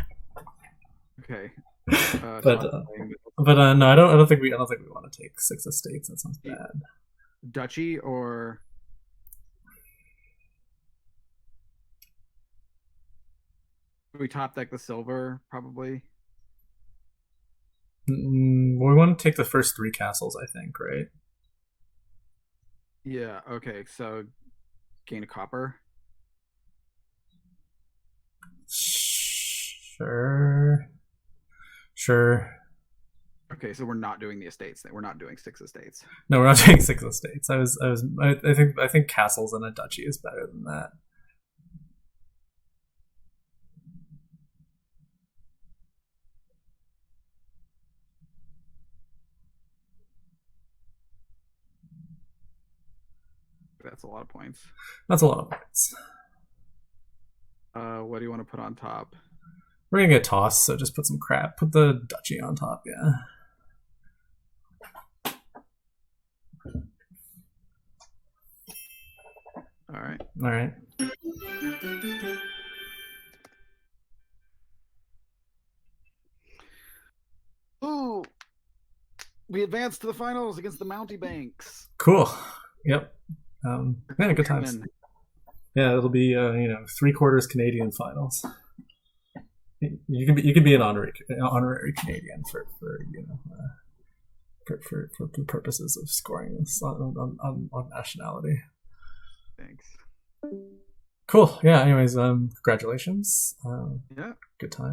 Speaker 2: Okay.
Speaker 1: But no, I don't think we want to take 6 estates. That sounds bad.
Speaker 2: Duchy or we top deck the silver probably.
Speaker 1: We want to take the first 3 castles, I think, right?
Speaker 2: Yeah. Okay. So gain a copper.
Speaker 1: Sure.
Speaker 2: Okay, so we're not doing the estates. We're not doing 6 estates.
Speaker 1: No, we're not doing 6 estates. I think castles and a duchy is better than that.
Speaker 2: That's a lot of points.
Speaker 1: That's a lot of points.
Speaker 2: What do you want to put on top?
Speaker 1: We're gonna get tossed, so just put some crap. Put the duchy on top, yeah.
Speaker 2: All right.
Speaker 1: All right.
Speaker 2: Ooh, we advanced to the finals against the Mountebanks.
Speaker 1: Cool. Yep. Yeah, good times. Yeah, it'll be 3/4 Canadian finals. You can be an honorary Canadian for the purposes of scoring this on nationality.
Speaker 2: Thanks.
Speaker 1: Cool. Yeah. Anyways, congratulations.
Speaker 2: Yeah.
Speaker 1: Good time.